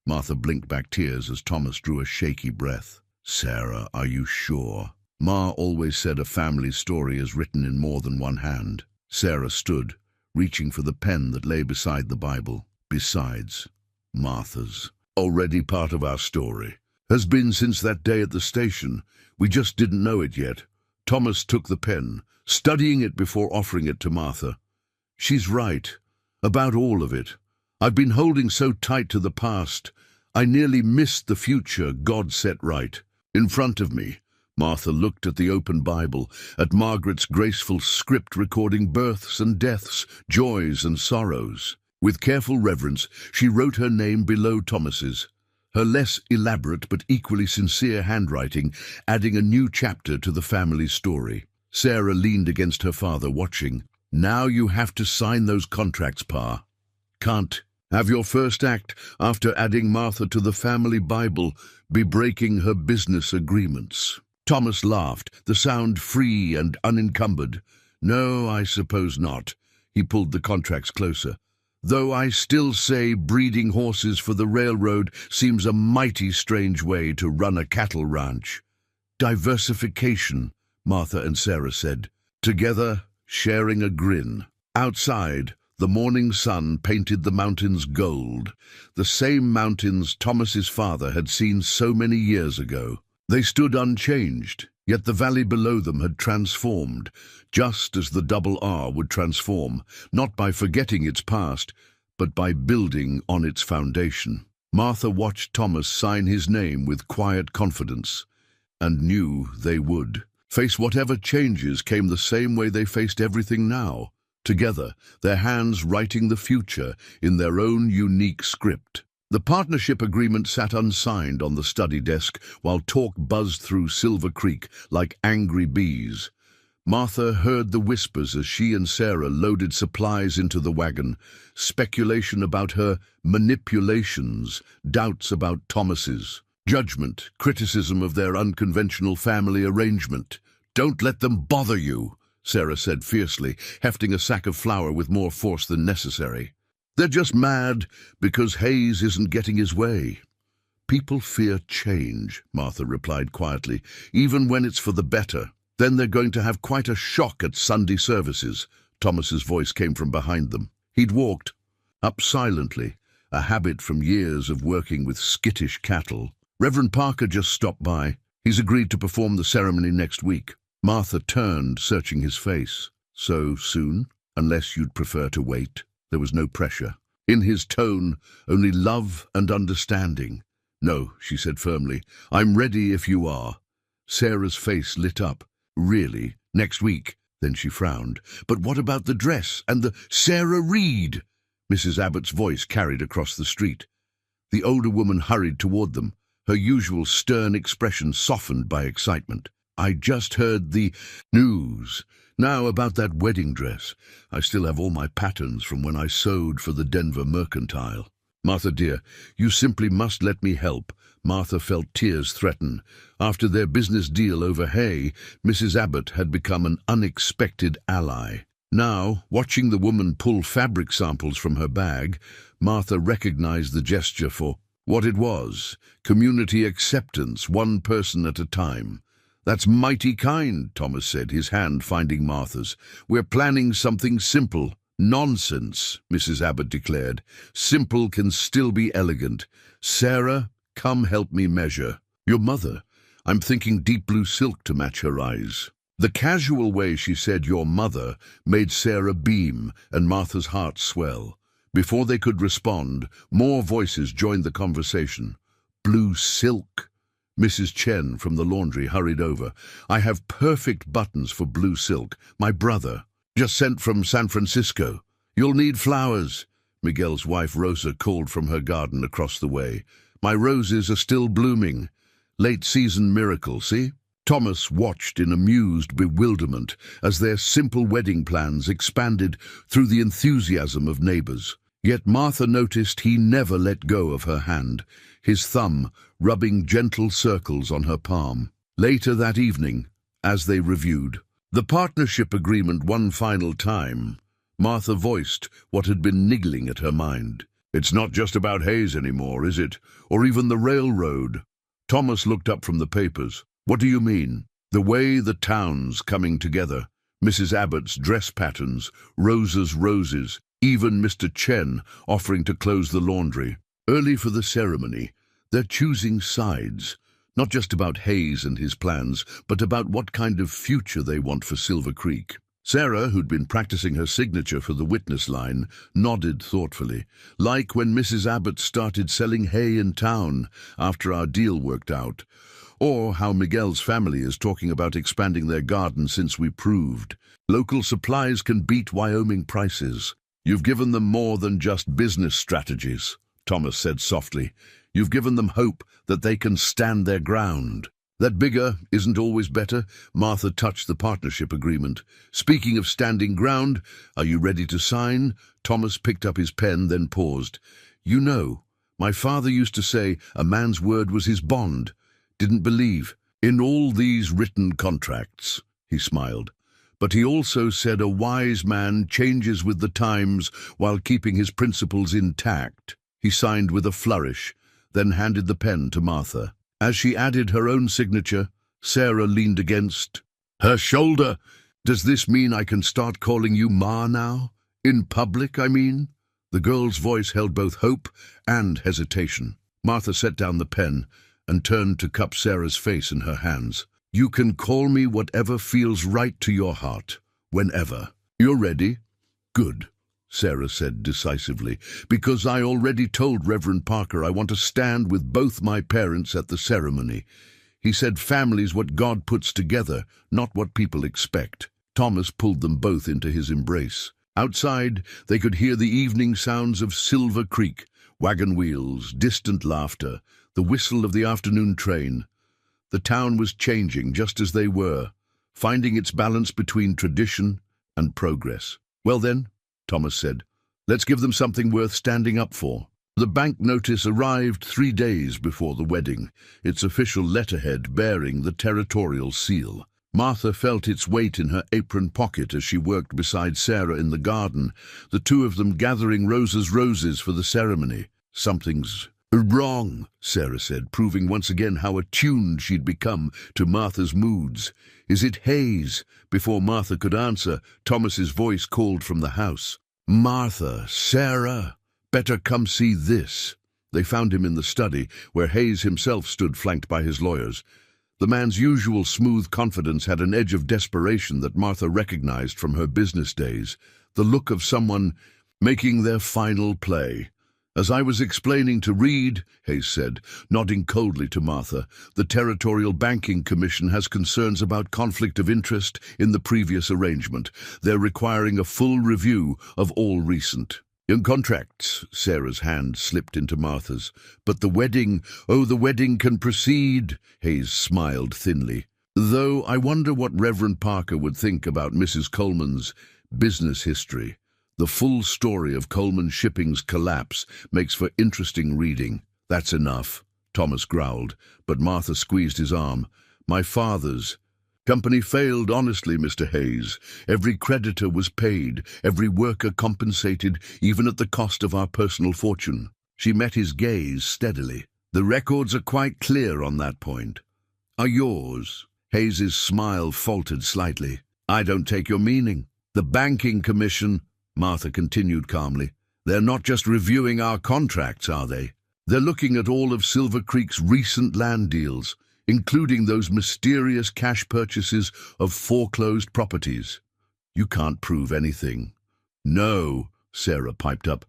Martha blinked back tears as Thomas drew a shaky breath. Sarah, are you sure? Ma always said a family story is written in more than one hand. Sarah stood, reaching for the pen that lay beside the Bible. Besides, Martha's already part of our story. Has been since that day at the station. We just didn't know it yet. Thomas took the pen, studying it before offering it to Martha. She's right, about all of it. I've been holding so tight to the past, I nearly missed the future God set right. In front of me, Martha looked at the open Bible, at Margaret's graceful script recording births and deaths, joys and sorrows. With careful reverence, she wrote her name below Thomas's, her less elaborate but equally sincere handwriting adding a new chapter to the family story. Sarah leaned against her father, watching. Now you have to sign those contracts, Pa. Can't have your first act, after adding Martha to the family Bible, be breaking her business agreements. Thomas laughed, the sound free and unencumbered. No, I suppose not. He pulled the contracts closer. Though I still say breeding horses for the railroad seems a mighty strange way to run a cattle ranch. Diversification, Martha and Sarah said, together sharing a grin. Outside, the morning sun painted the mountains gold, the same mountains Thomas's father had seen so many years ago. They stood unchanged, yet the valley below them had transformed, just as the double R would transform, not by forgetting its past, but by building on its foundation. Martha watched Thomas sign his name with quiet confidence, and knew they would. Face whatever changes came the same way they faced everything now. Together, their hands writing the future in their own unique script. The partnership agreement sat unsigned on the study desk while talk buzzed through Silver Creek like angry bees. Martha heard the whispers as she and Sarah loaded supplies into the wagon, speculation about her manipulations, doubts about Thomas's, judgment, criticism of their unconventional family arrangement. Don't let them bother you, Sarah said fiercely, hefting a sack of flour with more force than necessary. They're just mad because Hayes isn't getting his way. People fear change, Martha replied quietly, even when it's for the better. Then they're going to have quite a shock at Sunday services. Thomas's voice came from behind them. He'd walked up silently, a habit from years of working with skittish cattle. Reverend Parker just stopped by. He's agreed to perform the ceremony next week. Martha turned, searching his face. So soon? Unless you'd prefer to wait. There was no pressure. In his tone, only love and understanding. No, she said firmly. I'm ready if you are. Sarah's face lit up. Really? Next week? Then she frowned. But what about the dress and the Sarah Reed? Mrs. Abbott's voice carried across the street. The older woman hurried toward them, her usual stern expression softened by excitement. I just heard the news. Now about that wedding dress. I still have all my patterns from when I sewed for the Denver Mercantile. Martha dear, you simply must let me help. Martha felt tears threaten. After their business deal over hay, Mrs. Abbott had become an unexpected ally. Now, watching the woman pull fabric samples from her bag, Martha recognized the gesture for what it was, community acceptance, one person at a time. That's mighty kind, Thomas said, his hand finding Martha's. We're planning something simple. Nonsense, Mrs. Abbott declared. Simple can still be elegant. Sarah, come help me measure. Your mother. I'm thinking deep blue silk to match her eyes. The casual way she said your mother made Sarah beam and Martha's heart swell. Before they could respond, more voices joined the conversation. Blue silk. Mrs. Chen from the laundry hurried over. I have perfect buttons for blue silk. My brother. Just sent from San Francisco. You'll need flowers. Miguel's wife Rosa called from her garden across the way. My roses are still blooming. Late season miracle, see? Thomas watched in amused bewilderment as their simple wedding plans expanded through the enthusiasm of neighbors. Yet Martha noticed he never let go of her hand, his thumb rubbing gentle circles on her palm. Later that evening, As they reviewed the partnership agreement one final time, Martha voiced what had been niggling at her mind. "It's not just about Hayes anymore, is it? Or even the railroad?" Thomas looked up from the papers. "What do you mean?" "The way the town's coming together. Mrs. Abbott's dress patterns, Rosa's roses, even Mr. Chen offering to close the laundry. Early for the ceremony, they're choosing sides. Not just about Hayes and his plans, but about what kind of future they want for Silver Creek." Sarah, who'd been practicing her signature for the witness line, nodded thoughtfully. "Like when Mrs. Abbott started selling hay in town after our deal worked out. Or how Miguel's family is talking about expanding their garden since we proved local supplies can beat Wyoming prices." "You've given them more than just business strategies," Thomas said softly. "You've given them hope that they can stand their ground." "That bigger isn't always better." Martha touched the partnership agreement. "Speaking of standing ground, are you ready to sign?" Thomas picked up his pen, then paused. "You know, my father used to say a man's word was his bond. Didn't believe in all these written contracts," he smiled. "But he also said a wise man changes with the times while keeping his principles intact." He signed with a flourish, then handed the pen to Martha. As she added her own signature, Sarah leaned against her shoulder. "Does this mean I can start calling you Ma now? In public, I mean?" The girl's voice held both hope and hesitation. Martha set down the pen and turned to cup Sarah's face in her hands. "You can call me whatever feels right to your heart, whenever. You're ready?" "Good," Sarah said decisively, "because I already told Reverend Parker I want to stand with both my parents at the ceremony. He said family's what God puts together, not what people expect." Thomas pulled them both into his embrace. Outside, they could hear the evening sounds of Silver Creek, wagon wheels, distant laughter, the whistle of the afternoon train. The town was changing just as they were, finding its balance between tradition and progress. "Well then," Thomas said, "let's give them something worth standing up for." The bank notice arrived 3 days before the wedding, its official letterhead bearing the territorial seal. Martha felt its weight in her apron pocket as she worked beside Sarah in the garden, the two of them gathering Rosa's roses for the ceremony. "Something's wrong," Sarah said, proving once again how attuned she'd become to Martha's moods. "Is it Hayes?" Before Martha could answer, Thomas's voice called from the house. "Martha, Sarah, better come see this." They found him in the study, where Hayes himself stood flanked by his lawyers. The man's usual smooth confidence had an edge of desperation that Martha recognized from her business days, the look of someone making their final play. "As I was explaining to Reed," Hayes said, nodding coldly to Martha, "the Territorial Banking Commission has concerns about conflict of interest in the previous arrangement. They're requiring a full review of all recent contracts." Sarah's hand slipped into Martha's. "But the wedding, oh, the wedding can proceed," Hayes smiled thinly. "Though I wonder what Reverend Parker would think about Mrs. Coleman's business history. The full story of Coleman Shipping's collapse makes for interesting reading." "That's enough," Thomas growled, but Martha squeezed his arm. "My father's company failed honestly, Mr. Hayes. Every creditor was paid, every worker compensated, even at the cost of our personal fortune." She met his gaze steadily. "The records are quite clear on that point." "Are yours?" Hayes's smile faltered slightly. "I don't take your meaning." "The Banking Commission," Martha continued calmly, "they're not just reviewing our contracts, are they? They're looking at all of Silver Creek's recent land deals, including those mysterious cash purchases of foreclosed properties." "You can't prove anything." "No," Sarah piped up,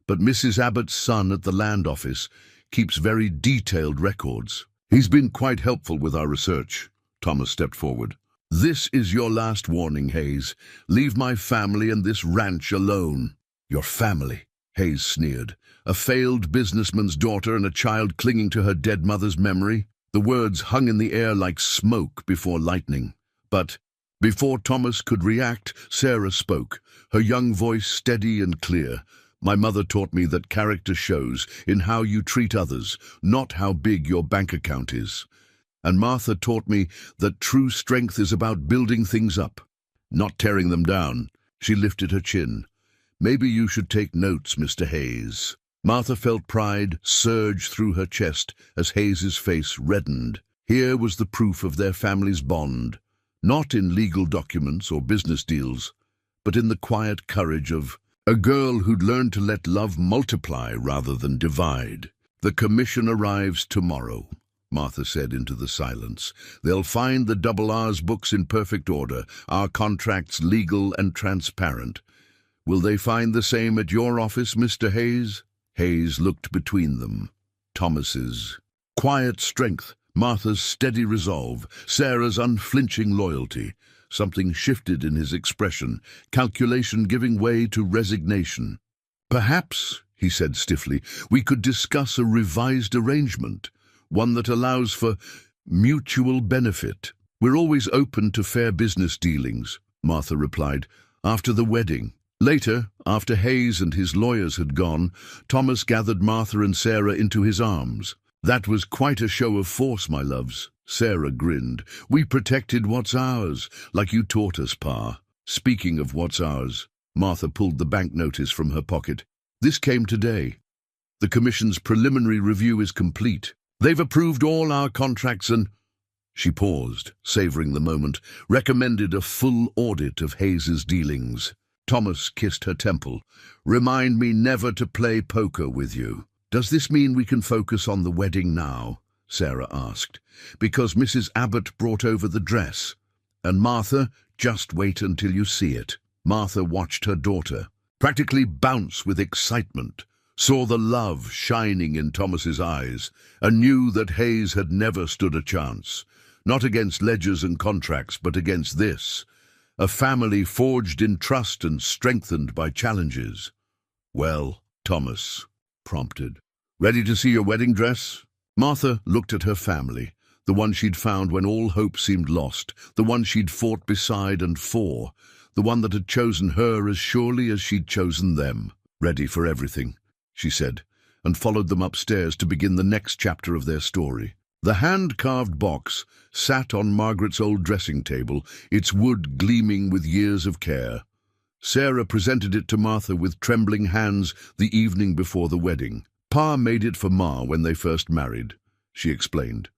"but Mrs. Abbott's son at the land office keeps very detailed records. He's been quite helpful with our research." Thomas stepped forward. "This is your last warning, Hayes. Leave my family and this ranch alone." "Your family?" Hayes sneered. "A failed businessman's daughter and a child clinging to her dead mother's memory?" The words hung in the air like smoke before lightning. But before Thomas could react, Sarah spoke, her young voice steady and clear. "My mother taught me that character shows in how you treat others, not how big your bank account is. And Martha taught me that true strength is about building things up, not tearing them down. She lifted her chin. Maybe you should take notes, Mr. Hayes. Martha felt pride surge through her chest as Hayes's face reddened. Here was the proof of their family's bond, not in legal documents or business deals, but in the quiet courage of a girl who'd learned to let love multiply rather than divide. The commission arrives tomorrow, Martha said into the silence. They'll find the Double R's books in perfect order, our contracts legal and transparent. Will they find the same at your office, Mr. Hayes? Hayes looked between them. Thomas's quiet strength, Martha's steady resolve, Sarah's unflinching loyalty. Something shifted in his expression, calculation giving way to resignation. Perhaps, he said stiffly, we could discuss a revised arrangement, one that allows for mutual benefit. We're always open to fair business dealings, Martha replied, after the wedding. Later, after Hayes and his lawyers had gone, Thomas gathered Martha and Sarah into his arms. That was quite a show of force, my loves. Sarah grinned. We protected what's ours, like you taught us, Pa. Speaking of what's ours, Martha pulled the bank notice from her pocket. This came today. The commission's preliminary review is complete. They've approved all our contracts and... She paused, savoring the moment, recommended a full audit of Hayes's dealings. Thomas kissed her temple. Remind me never to play poker with you. Does this mean we can focus on the wedding now? Sarah asked. Because Mrs. Abbott brought over the dress. And Martha, just wait until you see it. Martha watched her daughter practically bounce with excitement, saw the love shining in Thomas's eyes, and knew that Hayes had never stood a chance. Not against ledgers and contracts, but against this. A family forged in trust and strengthened by challenges. Well, Thomas prompted. Ready to see your wedding dress? Martha looked at her family, the one she'd found when all hope seemed lost, the one she'd fought beside and for, the one that had chosen her as surely as she'd chosen them. Ready for everything, she said, and followed them upstairs to begin the next chapter of their story. The hand-carved box sat on Margaret's old dressing table, its wood gleaming with years of care. Sarah presented it to Martha with trembling hands the evening before the wedding. Pa made it for Ma when they first married, she explained.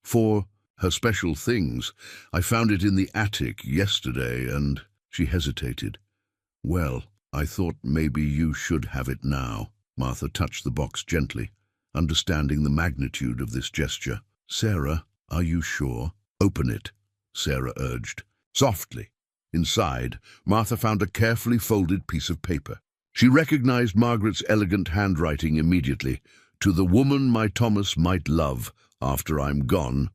For her special things. I found it in the attic yesterday and... She hesitated. Well, I thought maybe you should have it now. Martha touched the box gently, understanding the magnitude of this gesture. Sarah, are you sure? Open it, Sarah urged. Softly. Inside, Martha found a carefully folded piece of paper. She recognized Margaret's elegant handwriting immediately. To the woman my Thomas might love, after I'm gone,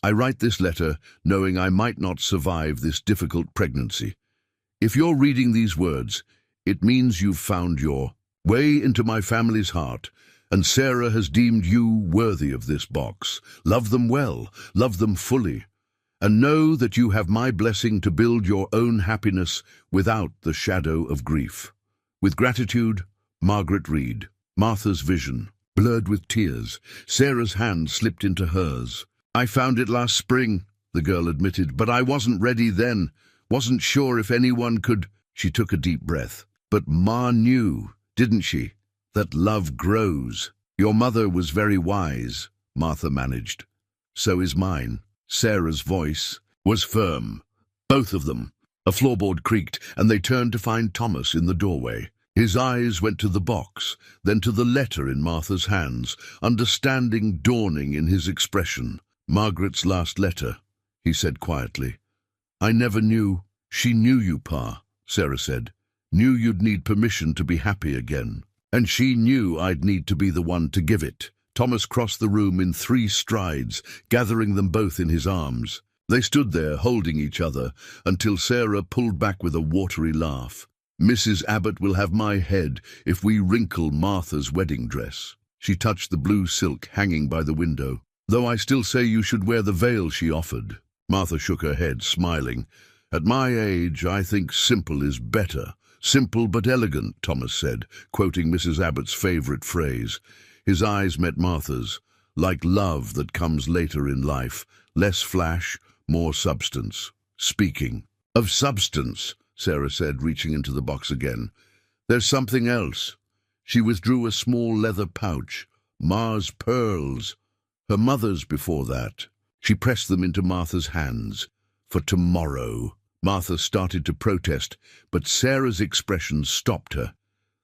I write this letter knowing I might not survive this difficult pregnancy. If you're reading these words, it means you've found your way into my family's heart, and Sarah has deemed you worthy of this box. Love them well, love them fully, and know that you have my blessing to build your own happiness without the shadow of grief. With gratitude, Margaret Reed. Martha's vision blurred with tears. Sarah's hand slipped into hers. I found it last spring, the girl admitted, but I wasn't ready then. Wasn't sure if anyone could. She took a deep breath. But Ma knew, didn't she, that love grows. Your mother was very wise, Martha managed. So is mine. Sarah's voice was firm. Both of them. A floorboard creaked, and they turned to find Thomas in the doorway. His eyes went to the box, then to the letter in Martha's hands, understanding dawning in his expression. Margaret's last letter, he said quietly. I never knew. She knew you, Pa, Sarah said. Knew you'd need permission to be happy again. And she knew I'd need to be the one to give it. Thomas crossed the room in 3 strides, gathering them both in his arms. They stood there, holding each other, until Sarah pulled back with a watery laugh. Mrs. Abbott will have my head if we wrinkle Martha's wedding dress. She touched the blue silk hanging by the window. Though I still say you should wear the veil she offered. Martha shook her head, smiling. At my age, I think simple is better. Simple but elegant, Thomas said, quoting Mrs. Abbott's favorite phrase. His eyes met Martha's. like love that comes later in life, less flash, more substance. Speaking of substance, Sarah said, reaching into the box again, there's something else. She withdrew a small leather pouch. Mars pearls. Her mother's before that. She pressed them into Martha's hands. For tomorrow. Martha started to protest, but Sarah's expression stopped her.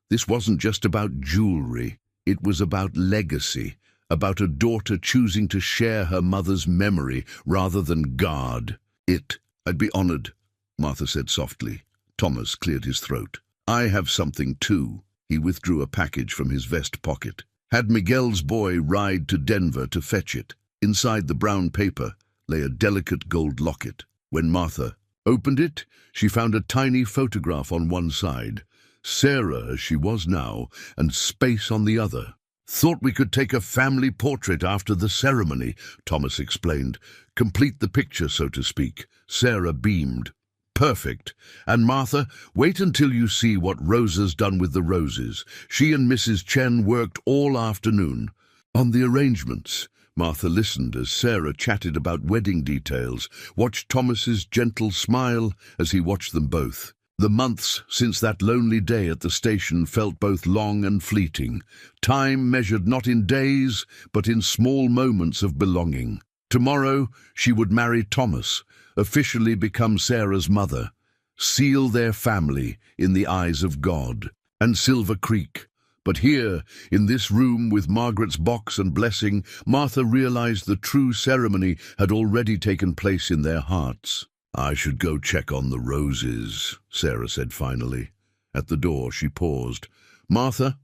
This wasn't just about jewelry. It was about legacy, about a daughter choosing to share her mother's memory rather than guard it. I'd be honored, Martha said softly. Thomas cleared his throat. I have something too. He withdrew a package from his vest pocket. Had Miguel's boy ride to Denver to fetch it. Inside the brown paper lay a delicate gold locket. When Martha opened it, she found a tiny photograph on one side, Sarah as she was now, and space on the other. Thought we could take a family portrait after the ceremony, Thomas explained. Complete the picture, so to speak. Sarah beamed. Perfect. And Martha, wait until you see what Rosa's done with the roses. She and Mrs. Chen worked all afternoon on the arrangements. Martha listened as Sarah chatted about wedding details, watched Thomas's gentle smile as he watched them both. The months since that lonely day at the station felt both long and fleeting, time measured not in days, but in small moments of belonging. Tomorrow she would marry Thomas, officially become Sarah's mother, seal their family in the eyes of God. And Silver Creek. But here, in this room with Margaret's box and blessing, Martha realized the true ceremony had already taken place in their hearts. I should go check on the roses, Sarah said finally. At the door, she paused. Martha,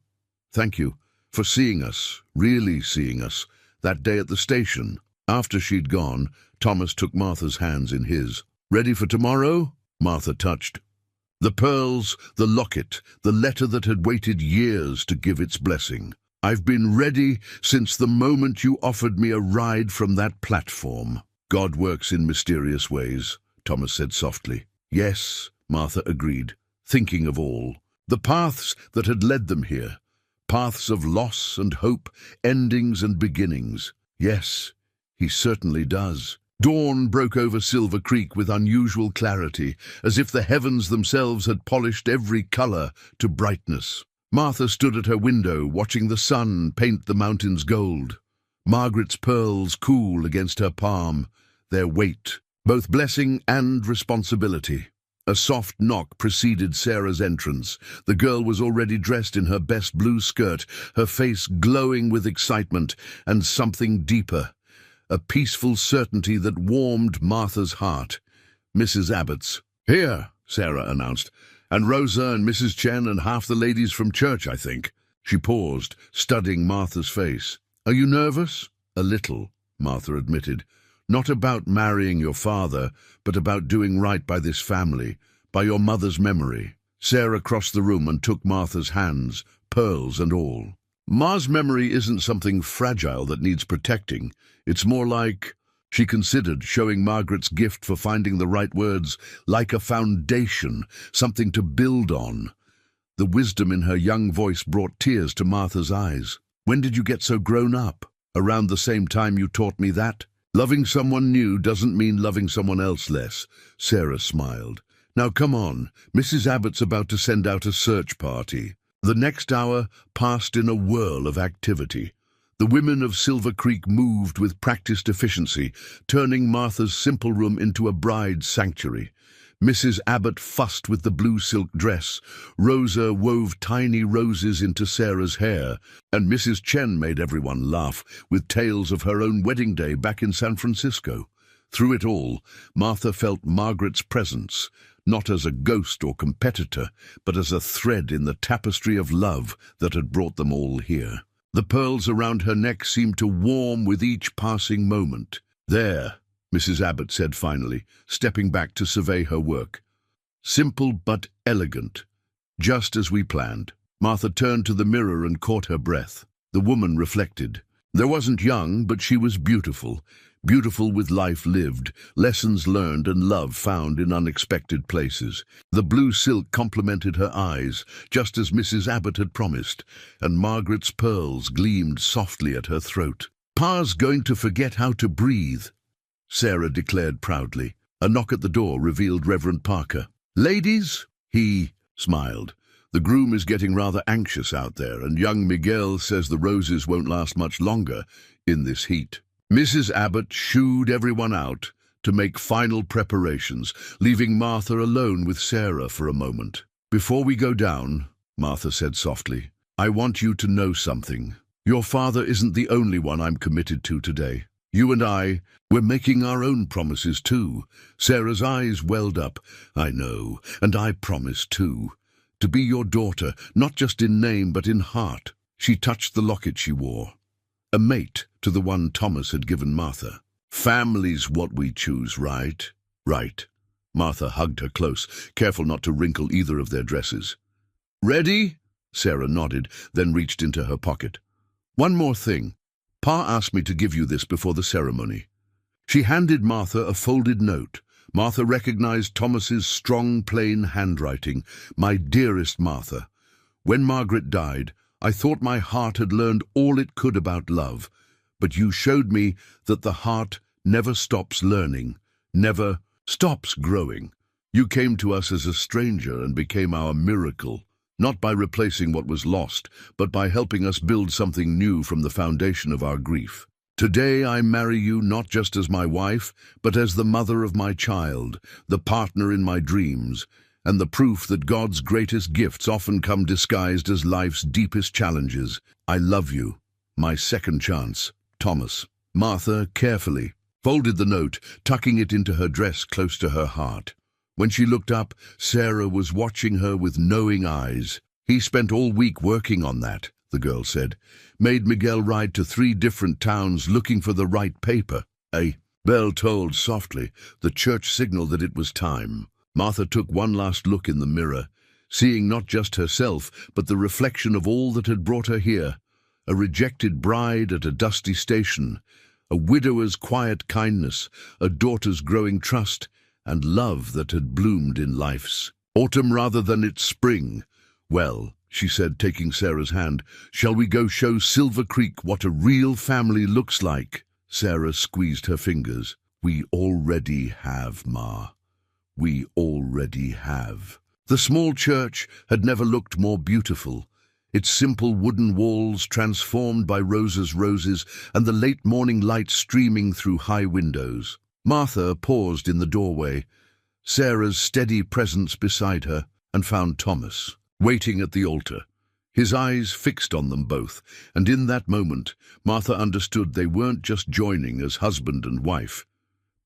thank you for seeing us, really seeing us, that day at the station. After she'd gone, Thomas took Martha's hands in his. Ready for tomorrow? Martha touched the pearls, the locket, the letter that had waited years to give its blessing. I've been ready since the moment you offered me a ride from that platform. God works in mysterious ways, Thomas said softly. Yes, Martha agreed, thinking of all. The paths that had led them here. Paths of loss and hope, endings and beginnings. Yes, he certainly does. Dawn broke over Silver Creek with unusual clarity, as if the heavens themselves had polished every color to brightness. Martha stood at her window, watching the sun paint the mountains gold. Margaret's pearls cool against her palm, their weight, both blessing and responsibility. A soft knock preceded Sarah's entrance. The girl was already dressed in her best blue skirt, her face glowing with excitement and something deeper. A peaceful certainty that warmed Martha's heart. Mrs. Abbott's. Here, Sarah announced, and Rosa and Mrs. Chen and half the ladies from church, I think. She paused, studying Martha's face. Are you nervous? A little, Martha admitted. Not about marrying your father, but about doing right by this family, by your mother's memory. Sarah crossed the room and took Martha's hands, pearls and all. Ma's memory isn't something fragile that needs protecting. It's more like, she considered, showing Margaret's gift for finding the right words, like a foundation, something to build on. The wisdom in her young voice brought tears to Martha's eyes. When did you get so grown up? Around the same time you taught me that? Loving someone new doesn't mean loving someone else less, Sarah smiled. Now come on, Mrs. Abbott's about to send out a search party. The next hour passed in a whirl of activity. The women of Silver Creek moved with practiced efficiency, turning Martha's simple room into a bride's sanctuary. Mrs. Abbott fussed with the blue silk dress, Rosa wove tiny roses into Sarah's hair, and Mrs. Chen made everyone laugh with tales of her own wedding day back in San Francisco. Through it all, Martha felt Margaret's presence, not as a ghost or competitor, but as a thread in the tapestry of love that had brought them all here. The pearls around her neck seemed to warm with each passing moment. There, Mrs. Abbott said finally, stepping back to survey her work. Simple but elegant, just as we planned. Martha turned to the mirror and caught her breath. The woman reflected. There wasn't young, but she was beautiful. Beautiful with life lived, lessons learned and love found in unexpected places. The blue silk complemented her eyes, just as Mrs. Abbott had promised, and Margaret's pearls gleamed softly at her throat. Pa's going to forget how to breathe, Sarah declared proudly. A knock at the door revealed Reverend Parker. Ladies, he smiled. The groom is getting rather anxious out there, and young Miguel says the roses won't last much longer in this heat. Mrs. Abbott shooed everyone out to make final preparations, leaving Martha alone with Sarah for a moment. Before we go down, Martha said softly, I want you to know something. Your father isn't the only one I'm committed to today. You and we're making our own promises too. Sarah's eyes welled up. I know, and I promise too. To be your daughter, not just in name but in heart. She touched the locket she wore. A mate to the one Thomas had given Martha. Family's what we choose, right? Right. Martha hugged her close, careful not to wrinkle either of their dresses. Ready? Sarah nodded, then reached into her pocket. One more thing. Pa asked me to give you this before the ceremony. She handed Martha a folded note. Martha recognized Thomas's strong, plain handwriting. My dearest Martha, when Margaret died, I thought my heart had learned all it could about love, but you showed me that the heart never stops learning, never stops growing. You came to us as a stranger and became our miracle. Not by replacing what was lost, but by helping us build something new from the foundation of our grief. Today I marry you not just as my wife, but as the mother of my child, the partner in my dreams, and the proof that God's greatest gifts often come disguised as life's deepest challenges. I love you, my second chance, Thomas. Martha carefully folded the note, tucking it into her dress close to her heart. When she looked up, Sarah was watching her with knowing eyes. He spent all week working on that, the girl said. Made Miguel ride to 3 different towns looking for the right paper. A bell tolled softly, the church signal that it was time. Martha took one last look in the mirror, seeing not just herself, but the reflection of all that had brought her here. A rejected bride at a dusty station, a widower's quiet kindness, a daughter's growing trust, and love that had bloomed in life's autumn rather than its spring. Well, she said, taking Sarah's hand, shall we go show Silver Creek what a real family looks like? Sarah squeezed her fingers. We already have, Ma. We already have. The small church had never looked more beautiful. Its simple wooden walls transformed by Rosa's roses and the late morning light streaming through high windows. Martha paused in the doorway, Sarah's steady presence beside her, and found Thomas, waiting at the altar, his eyes fixed on them both, and in that moment, Martha understood they weren't just joining as husband and wife,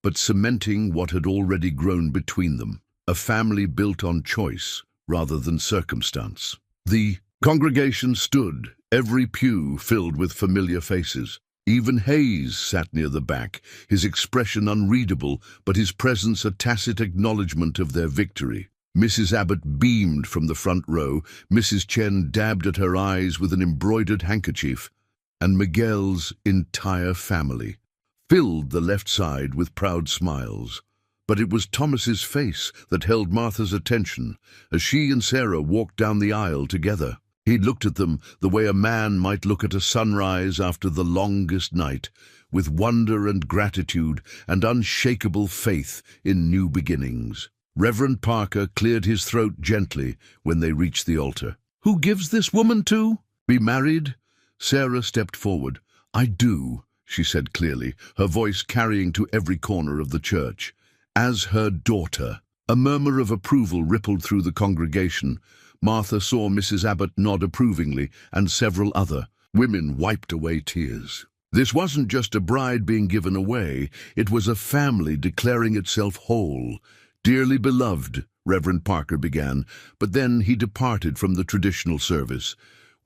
but cementing what had already grown between them, a family built on choice rather than circumstance. The congregation stood, every pew filled with familiar faces. Even Hayes sat near the back, his expression unreadable, but his presence a tacit acknowledgement of their victory. Mrs. Abbott beamed from the front row, Mrs. Chen dabbed at her eyes with an embroidered handkerchief, and Miguel's entire family filled the left side with proud smiles. But it was Thomas's face that held Martha's attention as she and Sarah walked down the aisle together. He looked at them the way a man might look at a sunrise after the longest night, with wonder and gratitude and unshakable faith in new beginnings. Reverend Parker cleared his throat gently when they reached the altar. Who gives this woman to? Be married? Sarah stepped forward. I do, she said clearly, her voice carrying to every corner of the church. As her daughter. A murmur of approval rippled through the congregation. Martha saw Mrs. Abbott nod approvingly, and several other women wiped away tears. This wasn't just a bride being given away, it was a family declaring itself whole. Dearly beloved, Reverend Parker began, but then he departed from the traditional service.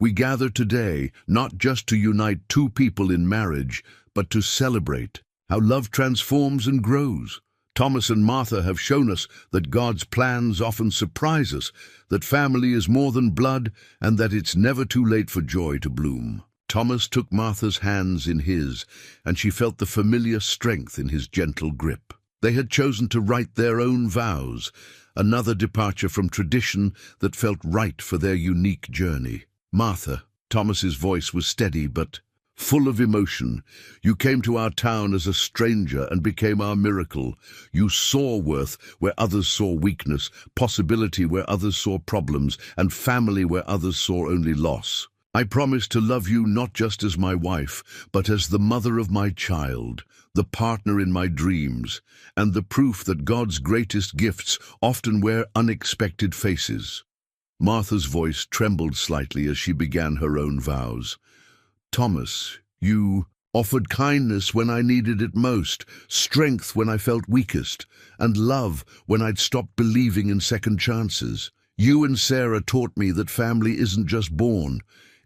We gather today not just to unite 2 people in marriage, but to celebrate how love transforms and grows. Thomas and Martha have shown us that God's plans often surprise us, that family is more than blood, and that it's never too late for joy to bloom. Thomas took Martha's hands in his, and she felt the familiar strength in his gentle grip. They had chosen to write their own vows, another departure from tradition that felt right for their unique journey. Martha, Thomas's voice was steady but full of emotion. You came to our town as a stranger and became our miracle. You saw worth where others saw weakness, possibility where others saw problems, and family where others saw only loss. I promise to love you not just as my wife, but as the mother of my child, the partner in my dreams, and the proof that God's greatest gifts often wear unexpected faces. Martha's voice trembled slightly as she began her own vows. Thomas, you offered kindness when I needed it most, strength when I felt weakest, and love when I'd stopped believing in second chances. You and Sarah taught me that family isn't just born.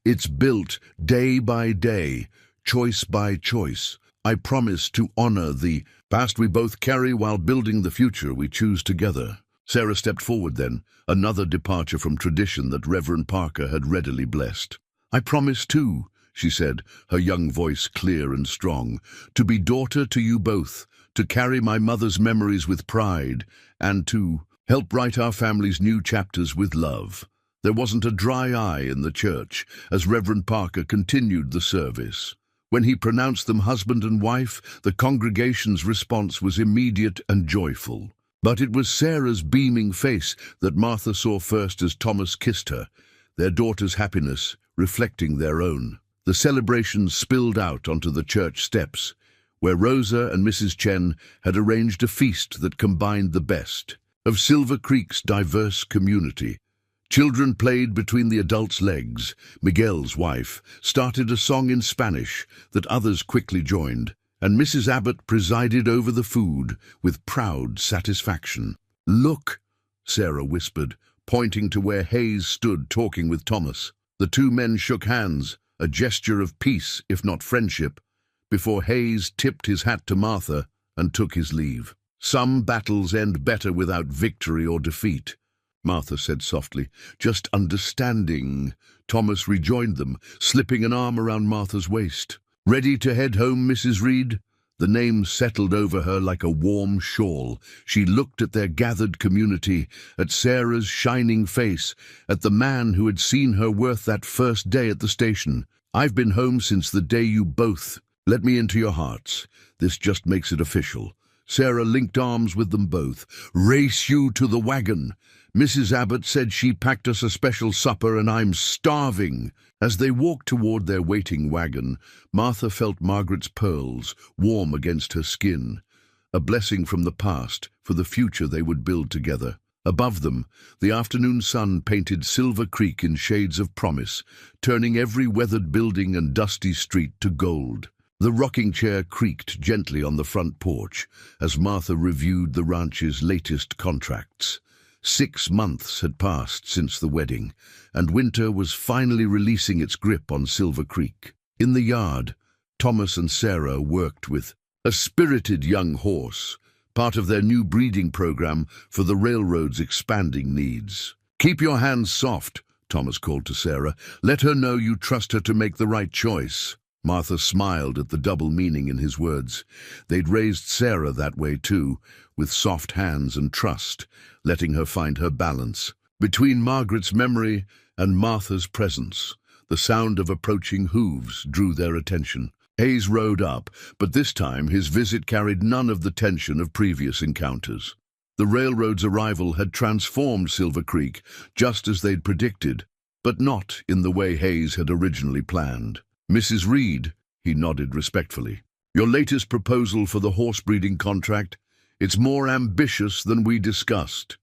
It's built day by day, choice by choice. I promise to honor the past we both carry while building the future we choose together. Sarah stepped forward then, another departure from tradition that Reverend Parker had readily blessed. I promise too, she said, her young voice clear and strong, to be daughter to you both, to carry my mother's memories with pride, and to help write our family's new chapters with love. There wasn't a dry eye in the church as Reverend Parker continued the service. When he pronounced them husband and wife, the congregation's response was immediate and joyful. But it was Sarah's beaming face that Martha saw first as Thomas kissed her, their daughter's happiness reflecting their own. The celebration spilled out onto the church steps, where Rosa and Mrs. Chen had arranged a feast that combined the best of Silver Creek's diverse community. Children played between the adults' legs. Miguel's wife started a song in Spanish that others quickly joined, and Mrs. Abbott presided over the food with proud satisfaction. "Look," Sarah whispered, pointing to where Hayes stood talking with Thomas. The two men shook hands, a gesture of peace, if not friendship, before Hayes tipped his hat to Martha and took his leave. "Some battles end better without victory or defeat," Martha said softly. "Just understanding." Thomas rejoined them, slipping an arm around Martha's waist. "Ready to head home, Mrs. Reed?" The name settled over her like a warm shawl. She looked at their gathered community, at Sarah's shining face, at the man who had seen her worth that first day at the station. "I've been home since the day you both. Let me into your hearts. This just makes it official." Sarah linked arms with them both. "Race you to the wagon. Mrs. Abbott said she packed us a special supper and I'm starving." As they walked toward their waiting wagon, Martha felt Margaret's pearls warm against her skin, a blessing from the past for the future they would build together. Above them, the afternoon sun painted Silver Creek in shades of promise, turning every weathered building and dusty street to gold. The rocking chair creaked gently on the front porch as Martha reviewed the ranch's latest contracts. 6 months had passed since the wedding, and winter was finally releasing its grip on Silver Creek. In the yard, Thomas and Sarah worked with a spirited young horse, part of their new breeding program for the railroad's expanding needs. "Keep your hands soft," Thomas called to Sarah. "Let her know you trust her to make the right choice." Martha smiled at the double meaning in his words. They'd raised Sarah that way too, with soft hands and trust, letting her find her balance. Between Margaret's memory and Martha's presence, the sound of approaching hooves drew their attention. Hayes rode up, but this time his visit carried none of the tension of previous encounters. The railroad's arrival had transformed Silver Creek, just as they'd predicted, but not in the way Hayes had originally planned. "Mrs. Reed," he nodded respectfully, "your latest proposal for the horse breeding contract, it's more ambitious than we discussed."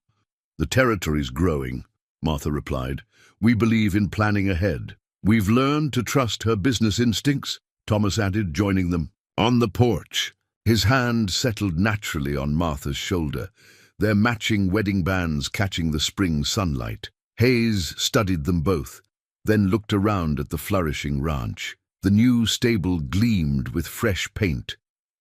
"The territory's growing," Martha replied. "We believe in planning ahead. We've learned to trust her business instincts," Thomas added, joining them. On the porch, his hand settled naturally on Martha's shoulder, their matching wedding bands catching the spring sunlight. Hayes studied them both, then looked around at the flourishing ranch. The new stable gleamed with fresh paint.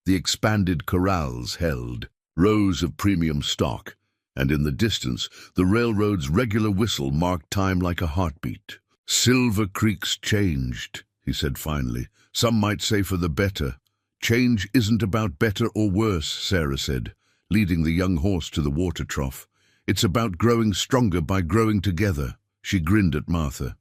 The expanded corrals held rows of premium stock, and in the distance, the railroad's regular whistle marked time like a heartbeat. "Silver Creek's changed," he said finally. "Some might say for the better." "Change isn't about better or worse," Sarah said, leading the young horse to the water trough. "It's about growing stronger by growing together." She grinned at Martha.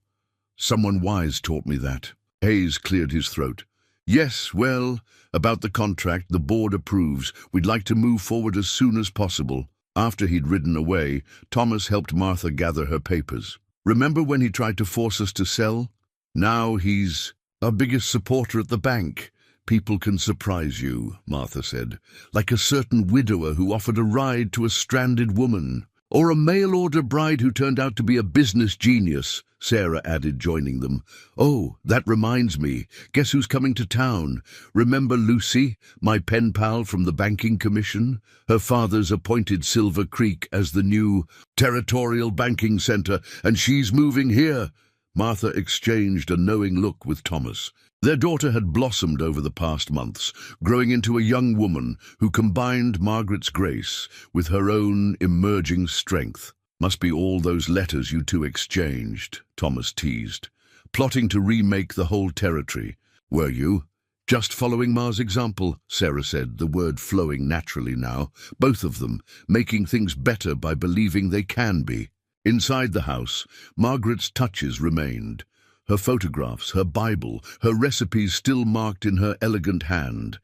"Someone wise taught me that." Hayes cleared his throat. Yes, well, about the contract, the board approves. We'd like to move forward as soon as possible. After he'd ridden away, Thomas helped Martha gather her papers. Remember when he tried to force us to sell? Now he's our biggest supporter at the bank. People can surprise you, Martha said, like a certain widower who offered a ride to a stranded woman. Or a mail-order bride who turned out to be a business genius, Sarah added, joining them. Oh, that reminds me. Guess who's coming to town? Remember Lucy, my pen pal from the banking commission? Her father's appointed Silver Creek as the new territorial banking center, and she's moving here. Martha exchanged a knowing look with Thomas. Their daughter had blossomed over the past months, growing into a young woman who combined Margaret's grace with her own emerging strength. Must be all those letters you two exchanged, Thomas teased. Plotting to remake the whole territory, were you? Just following Ma's example, Sarah said, the word flowing naturally now, both of them making things better by believing they can be. Inside the house, Margaret's touches remained. Her photographs, her Bible, her recipes still marked in her elegant hand.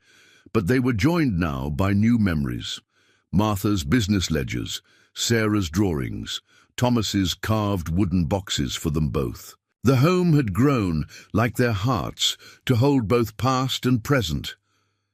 But they were joined now by new memories. Martha's business ledgers, Sarah's drawings, Thomas's carved wooden boxes for them both. The home had grown, like their hearts, to hold both past and present.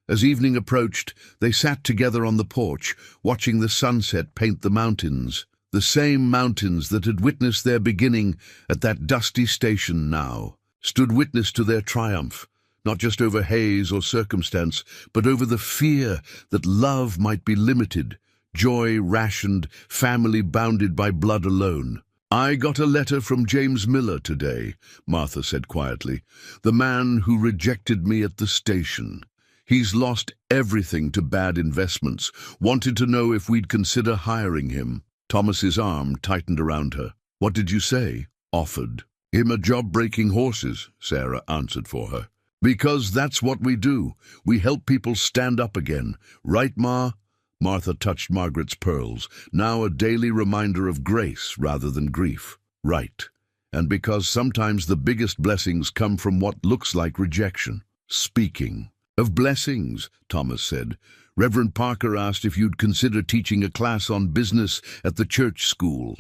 As evening approached, they sat together on the porch, watching the sunset paint the mountains. The same mountains that had witnessed their beginning at that dusty station now, stood witness to their triumph, not just over haze or circumstance, but over the fear that love might be limited, joy rationed, family bounded by blood alone. I got a letter from James Miller today, Martha said quietly, the man who rejected me at the station. He's lost everything to bad investments, wanted to know if we'd consider hiring him. Thomas's arm tightened around her. What did you say? Offered him a job breaking horses, Sarah answered for her. Because that's what we do. We help people stand up again. Right, Ma? Martha touched Margaret's pearls, now a daily reminder of grace rather than grief. Right. And because sometimes the biggest blessings come from what looks like rejection. Speaking of blessings, Thomas said, Reverend Parker asked if you'd consider teaching a class on business at the church school.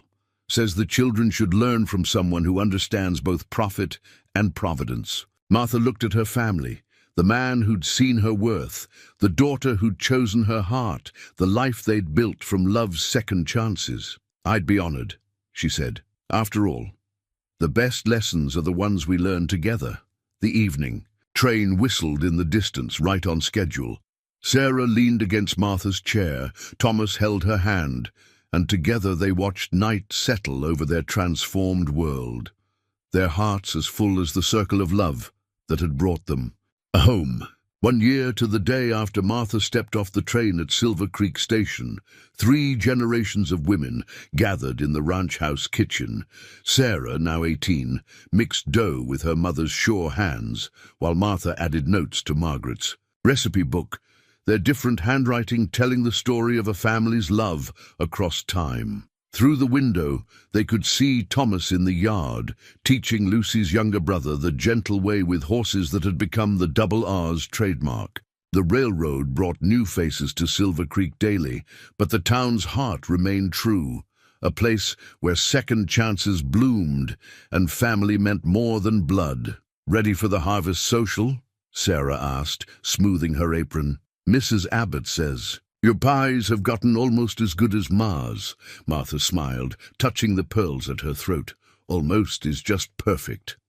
Says the children should learn from someone who understands both profit and providence. Martha looked at her family, the man who'd seen her worth, the daughter who'd chosen her heart, the life they'd built from love's second chances. I'd be honored, she said. After all, the best lessons are the ones we learn together. The evening. Train whistled in the distance, right on schedule. Sarah leaned against Martha's chair, Thomas held her hand, and together they watched night settle over their transformed world, their hearts as full as the circle of love that had brought them home. 1 year to the day after Martha stepped off the train at Silver Creek Station, 3 generations of women gathered in the ranch house kitchen. Sarah, now 18, mixed dough with her mother's sure hands, while Martha added notes to Margaret's recipe book, their different handwriting telling the story of a family's love across time. Through the window, they could see Thomas in the yard, teaching Lucy's younger brother the gentle way with horses that had become the Double R's trademark. The railroad brought new faces to Silver Creek daily, but the town's heart remained true, a place where second chances bloomed and family meant more than blood. Ready for the harvest social? Sarah asked, smoothing her apron. Mrs. Abbott says, your pies have gotten almost as good as Ma's. Martha smiled, touching the pearls at her throat. Almost is just perfect.